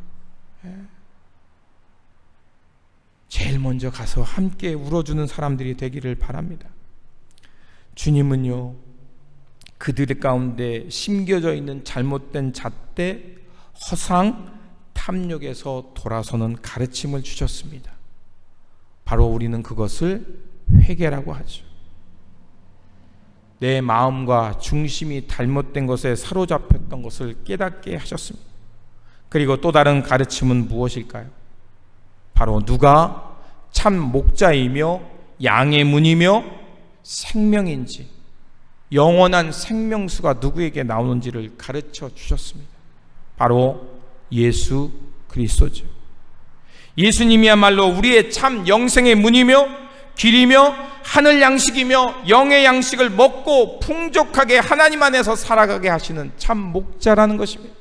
제일 먼저 가서 함께 울어주는 사람들이 되기를 바랍니다. 주님은요, 그들 가운데 심겨져 있는 잘못된 잣대, 허상, 탐욕에서 돌아서는 가르침을 주셨습니다. 바로 우리는 그것을 회개라고 하죠. 내 마음과 중심이 잘못된 것에 사로잡혔던 것을 깨닫게 하셨습니다. 그리고 또 다른 가르침은 무엇일까요? 바로 누가 참 목자이며 양의 문이며 생명인지, 영원한 생명수가 누구에게 나오는지를 가르쳐 주셨습니다. 바로 예수 그리스도죠. 예수님이야말로 우리의 참 영생의 문이며 길이며 하늘 양식이며 영의 양식을 먹고 풍족하게 하나님 안에서 살아가게 하시는 참 목자라는 것입니다.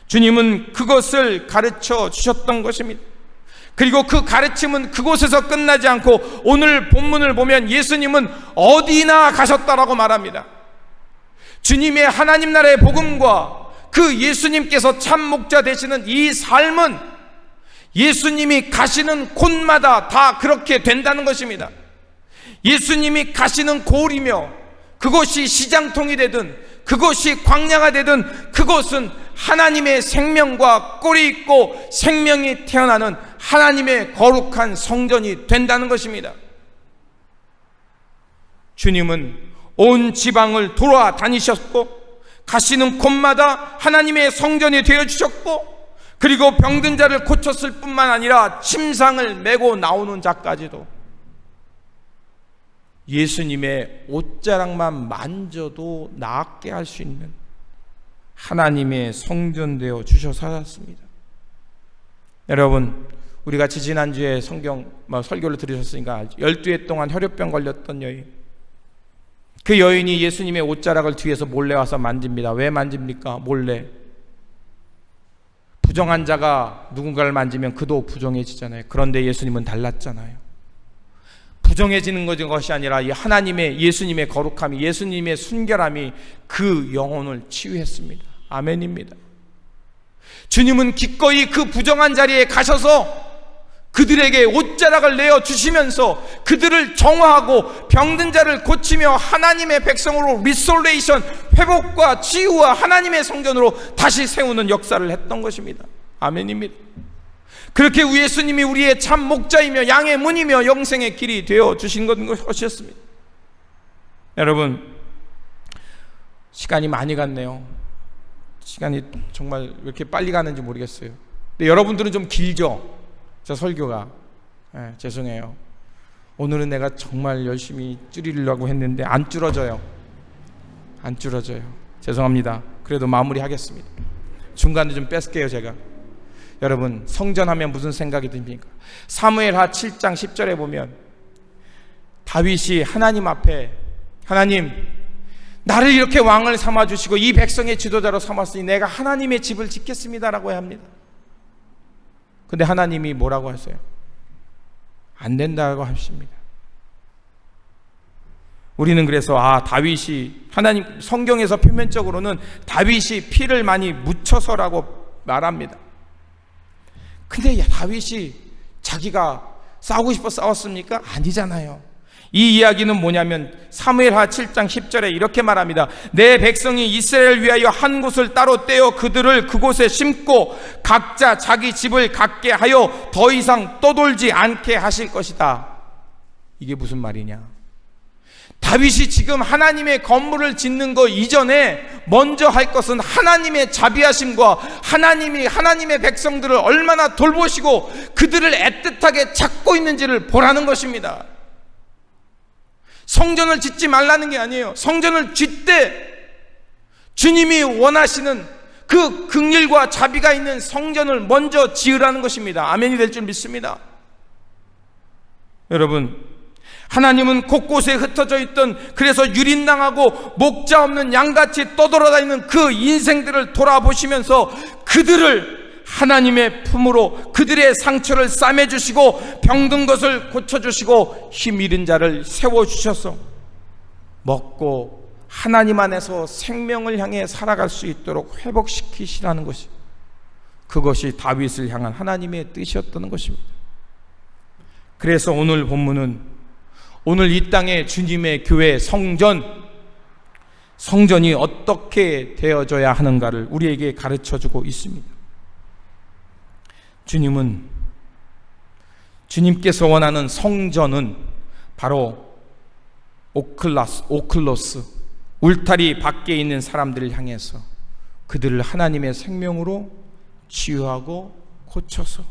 주님은 그것을 가르쳐 주셨던 것입니다. 그리고 그 가르침은 그곳에서 끝나지 않고 오늘 본문을 보면 예수님은 어디나 가셨다라고 말합니다. 주님의 하나님 나라의 복음과 그 예수님께서 참 목자 되시는 이 삶은 예수님이 가시는 곳마다 다 그렇게 된다는 것입니다. 예수님이 가시는 골이며 그것이 시장통이 되든 그것이 광야가 되든 그것은 하나님의 생명과 꼴이 있고 생명이 태어나는 하나님의 거룩한 성전이 된다는 것입니다. 주님은 온 지방을 돌아다니셨고 가시는 곳마다 하나님의 성전이 되어주셨고, 그리고 병든 자를 고쳤을 뿐만 아니라 침상을 메고 나오는 자까지도 예수님의 옷자락만 만져도 낫게 할 수 있는 하나님의 성전 되어 주셔서 살았습니다. 여러분, 우리 같이 지난주에 설교를 들으셨으니까 12해 동안 혈요병 걸렸던 여인, 그 여인이 예수님의 옷자락을 뒤에서 몰래 와서 만집니다. 왜 만집니까? 몰래. 부정한 자가 누군가를 만지면 그도 부정해지잖아요. 그런데 예수님은 달랐잖아요. 부정해지는 것이 아니라 이 하나님의, 예수님의 거룩함이, 예수님의 순결함이 그 영혼을 치유했습니다. 아멘입니다. 주님은 기꺼이 그 부정한 자리에 가셔서 그들에게 옷자락을 내어 주시면서 그들을 정화하고 병든 자를 고치며 하나님의 백성으로 리솔레이션, 회복과 치유와 하나님의 성전으로 다시 세우는 역사를 했던 것입니다. 아멘입니다. 그렇게 예수님이 우리의 참 목자이며 양의 문이며 영생의 길이 되어 주신 것이었습니다. 여러분, 시간이 많이 갔네요. 시간이 정말 왜 이렇게 빨리 가는지 모르겠어요. 근데 여러분들은 좀 길죠? 저 설교가. 죄송해요. 오늘은 내가 정말 열심히 줄이려고 했는데 안 줄어져요. 죄송합니다. 그래도 마무리하겠습니다. 중간에 좀 뺄게요. 제가. 여러분, 성전하면 무슨 생각이 듭니까? 사무엘하 7장 10절에 보면 다윗이 하나님 앞에, 하나님, 나를 이렇게 왕을 삼아주시고 이 백성의 지도자로 삼았으니 내가 하나님의 집을 짓겠습니다라고 합니다. 근데 하나님이 뭐라고 하세요? 안 된다고 하십니다. 우리는 그래서 다윗이, 하나님 성경에서 표면적으로는 다윗이 피를 많이 묻혀서라고 말합니다. 근데 다윗이 자기가 싸우고 싶어 싸웠습니까? 아니잖아요. 이 이야기는 뭐냐면 사무엘하 7장 10절에 이렇게 말합니다. 내 백성이 이스라엘을 위하여 한 곳을 따로 떼어 그들을 그곳에 심고 각자 자기 집을 갖게 하여 더 이상 떠돌지 않게 하실 것이다. 이게 무슨 말이냐? 다윗이 지금 하나님의 건물을 짓는 거 이전에 먼저 할 것은 하나님의 자비하심과 하나님의 백성들을 얼마나 돌보시고 그들을 애틋하게 찾고 있는지를 보라는 것입니다. 성전을 짓지 말라는 게 아니에요. 성전을 짓되 주님이 원하시는 그 긍휼과 자비가 있는 성전을 먼저 지으라는 것입니다. 아멘이 될 줄 믿습니다. 여러분, 하나님은 곳곳에 흩어져 있던, 그래서 유린당하고 목자 없는 양같이 떠돌아다니는 그 인생들을 돌아보시면서 그들을 하나님의 품으로, 그들의 상처를 싸매주시고 병든 것을 고쳐주시고 힘 잃은 자를 세워주셔서 먹고 하나님 안에서 생명을 향해 살아갈 수 있도록 회복시키시라는 것이, 그것이 다윗을 향한 하나님의 뜻이었던 것입니다. 그래서 오늘 본문은 오늘 이 땅에 주님의 교회 성전이 어떻게 되어져야 하는가를 우리에게 가르쳐주고 있습니다. 주님께서 원하는 성전은 바로 오클로스, 울타리 밖에 있는 사람들을 향해서 그들을 하나님의 생명으로 치유하고 고쳐서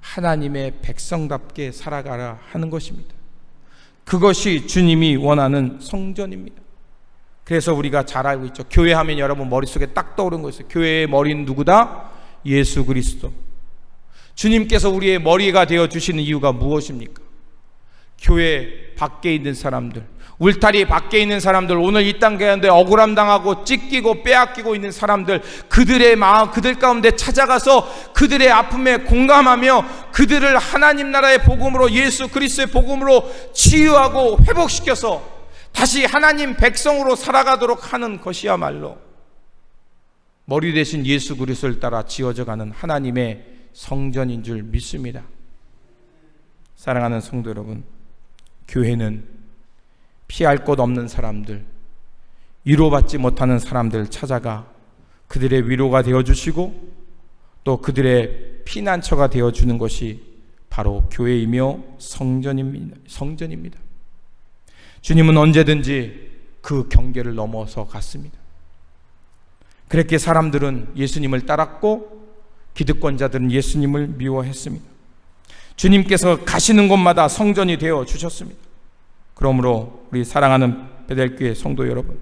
하나님의 백성답게 살아가라 하는 것입니다. 그것이 주님이 원하는 성전입니다. 그래서 우리가 잘 알고 있죠. 교회 하면 여러분 머릿속에 딱 떠오르는 것이에요. 교회의 머리는 누구다? 예수 그리스도. 주님께서 우리의 머리가 되어 주시는 이유가 무엇입니까? 교회 밖에 있는 사람들, 울타리 밖에 있는 사람들, 오늘 이 땅 가운데 억울함 당하고 찢기고 빼앗기고 있는 사람들, 그들의 마음, 그들 가운데 찾아가서 그들의 아픔에 공감하며 그들을 하나님 나라의 복음으로, 예수 그리스도의 복음으로 치유하고 회복시켜서 다시 하나님 백성으로 살아가도록 하는 것이야말로 머리 대신 예수 그리스도를 따라 지어져가는 하나님의 성전인 줄 믿습니다. 사랑하는 성도 여러분, 교회는 피할 곳 없는 사람들, 위로받지 못하는 사람들 찾아가 그들의 위로가 되어주시고 또 그들의 피난처가 되어주는 것이 바로 교회이며 성전입니다. 주님은 언제든지 그 경계를 넘어서 갔습니다. 그렇게 사람들은 예수님을 따랐고 기득권자들은 예수님을 미워했습니다. 주님께서 가시는 곳마다 성전이 되어 주셨습니다. 그러므로 우리 사랑하는 베델교회 성도 여러분,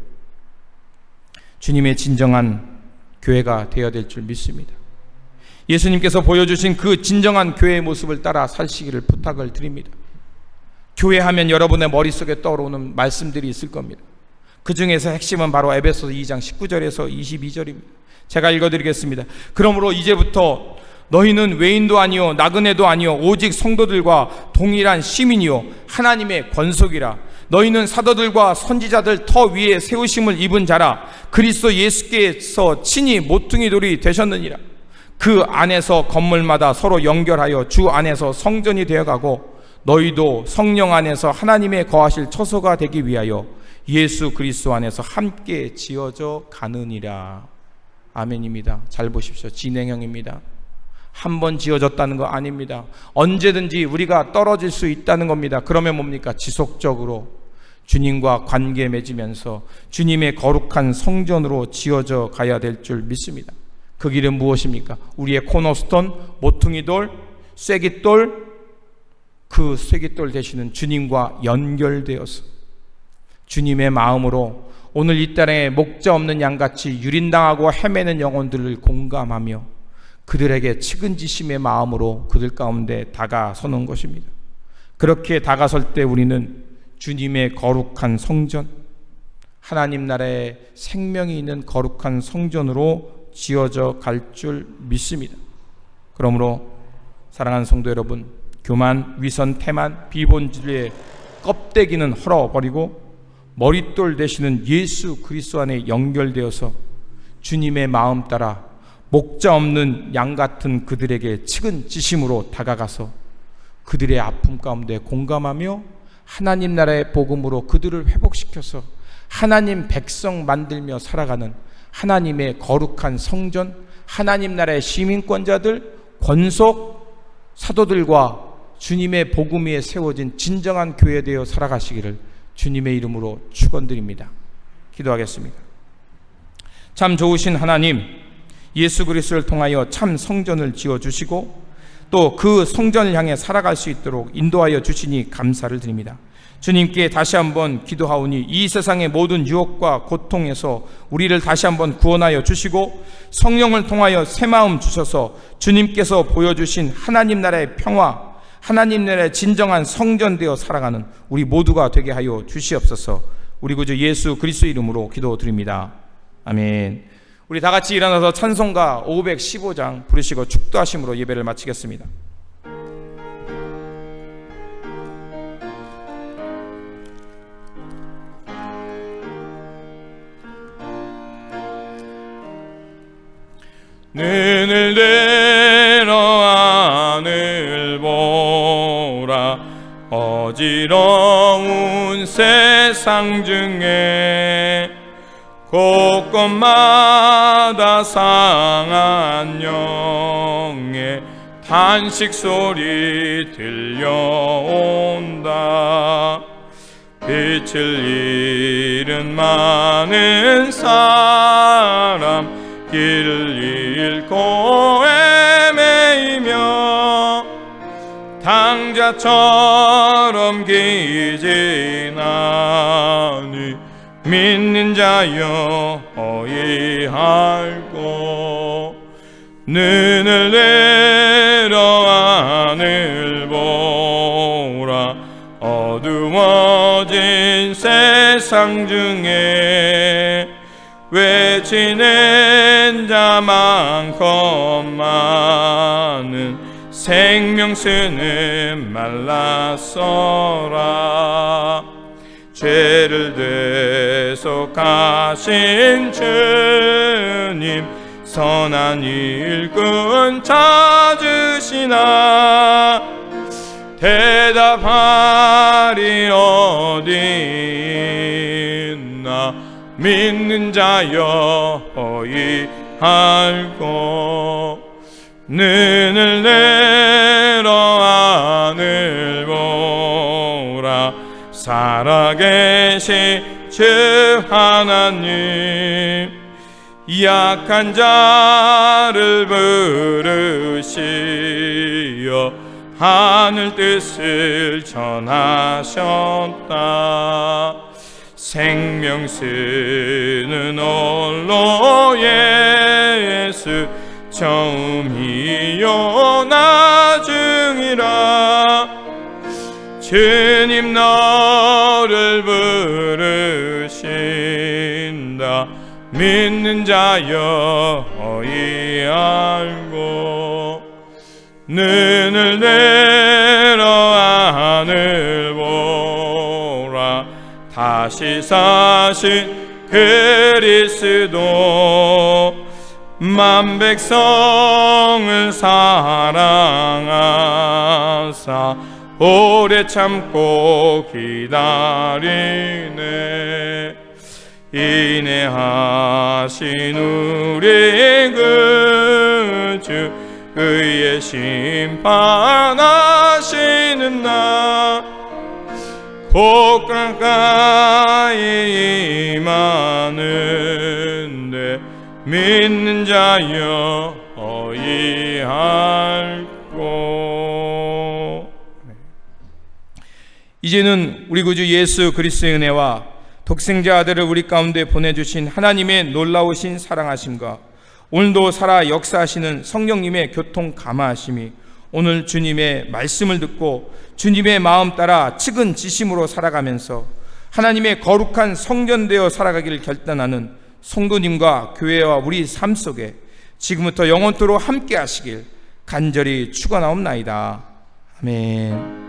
주님의 진정한 교회가 되어야 될 줄 믿습니다. 예수님께서 보여주신 그 진정한 교회의 모습을 따라 사시기를 부탁을 드립니다. 교회하면 여러분의 머릿속에 떠오르는 말씀들이 있을 겁니다. 그 중에서 핵심은 바로 에베소서 2장 19절에서 22절입니다. 제가 읽어드리겠습니다. 그러므로 이제부터 너희는 외인도 아니요 나그네도 아니요 오직 성도들과 동일한 시민이요 하나님의 권속이라. 너희는 사도들과 선지자들 터 위에 세우심을 입은 자라. 그리스도 예수께서 친히 모퉁이 돌이 되셨느니라. 그 안에서 건물마다 서로 연결하여 주 안에서 성전이 되어가고 너희도 성령 안에서 하나님의 거하실 처소가 되기 위하여 예수 그리스도 안에서 함께 지어져 가느니라. 아멘입니다. 잘 보십시오. 진행형입니다. 한 번 지어졌다는 거 아닙니다. 언제든지 우리가 떨어질 수 있다는 겁니다. 그러면 뭡니까? 지속적으로 주님과 관계 맺으면서 주님의 거룩한 성전으로 지어져 가야 될 줄 믿습니다. 그 길은 무엇입니까? 우리의 코너스톤, 모퉁이돌, 쐐기돌, 그 쐐기돌 되시는 주님과 연결되어서 주님의 마음으로 오늘 이 땅에 목자 없는 양같이 유린당하고 헤매는 영혼들을 공감하며 그들에게 측은지심의 마음으로 그들 가운데 다가서는 것입니다. 그렇게 다가설 때 우리는 주님의 거룩한 성전, 하나님 나라의 생명이 있는 거룩한 성전으로 지어져 갈 줄 믿습니다. 그러므로 사랑하는 성도 여러분, 교만, 위선, 태만, 비본주의의 껍데기는 헐어버리고 머릿돌 되시는 예수 그리스도 안에 연결되어서 주님의 마음 따라 목자 없는 양 같은 그들에게 측은지심으로 다가가서 그들의 아픔 가운데 공감하며 하나님 나라의 복음으로 그들을 회복시켜서 하나님 백성 만들며 살아가는 하나님의 거룩한 성전, 하나님 나라의 시민권자들, 권속 사도들과 주님의 복음 위에 세워진 진정한 교회 되어 살아가시기를 주님의 이름으로 축원드립니다. 기도하겠습니다. 참 좋으신 하나님, 예수 그리스도를 통하여 참 성전을 지어주시고 또 그 성전을 향해 살아갈 수 있도록 인도하여 주시니 감사를 드립니다. 주님께 다시 한번 기도하오니 이 세상의 모든 유혹과 고통에서 우리를 다시 한번 구원하여 주시고 성령을 통하여 새 마음 주셔서 주님께서 보여주신 하나님 나라의 평화, 하나님 나라의 진정한 성전 되어 살아가는 우리 모두가 되게 하여 주시옵소서. 우리 구주 예수 그리스도 이름으로 기도드립니다. 아멘. 우리 다 같이 일어나서 찬송가 515장 부르시고 축도하심으로 예배를 마치겠습니다. 눈을 들어 하늘 보라. 어지러운 세상 중에 곳곳마다 상한 영의 탄식 소리 들려온다. 빛을 잃은 많은 사람 길을 잃고 헤매이며 당자처럼 기진하니 믿는 자여 어이할고 눈을 내려 하늘 보라. 어두워진 세상 중에 외치는 자 많건만은 생명수는 말랐어라. 죄를 대속하신 주님 선한 일꾼 찾으시나 대답하리 어디 있나. 믿는 자여 어이할고 눈을 내려 하늘 보라. 살아계신 주 하나님 약한 자를 부르시어 하늘 뜻을 전하셨다. 생명수는 홀로 예수 처음이요 나중이라. 주님 너를 부르신다. 믿는 자여 어이알고 눈을 내려 하늘 보라. 다시 사신 그리스도 만 백성을 사랑하사 오래 참고 기다리네. 인내하신 우리 그 주 그의 심판하시는 날 곧 가까이 임하는데 믿는 자여 어이할꼬. 이제는 우리 구주 예수 그리스도의 은혜와 독생자 아들을 우리 가운데 보내주신 하나님의 놀라우신 사랑하심과 오늘도 살아 역사하시는 성령님의 교통 감화하심이 오늘 주님의 말씀을 듣고 주님의 마음 따라 측은 지심으로 살아가면서 하나님의 거룩한 성전되어 살아가기를 결단하는 성도님과 교회와 우리 삶 속에 지금부터 영원토록 함께 하시길 간절히 축원하옵나이다. 아멘.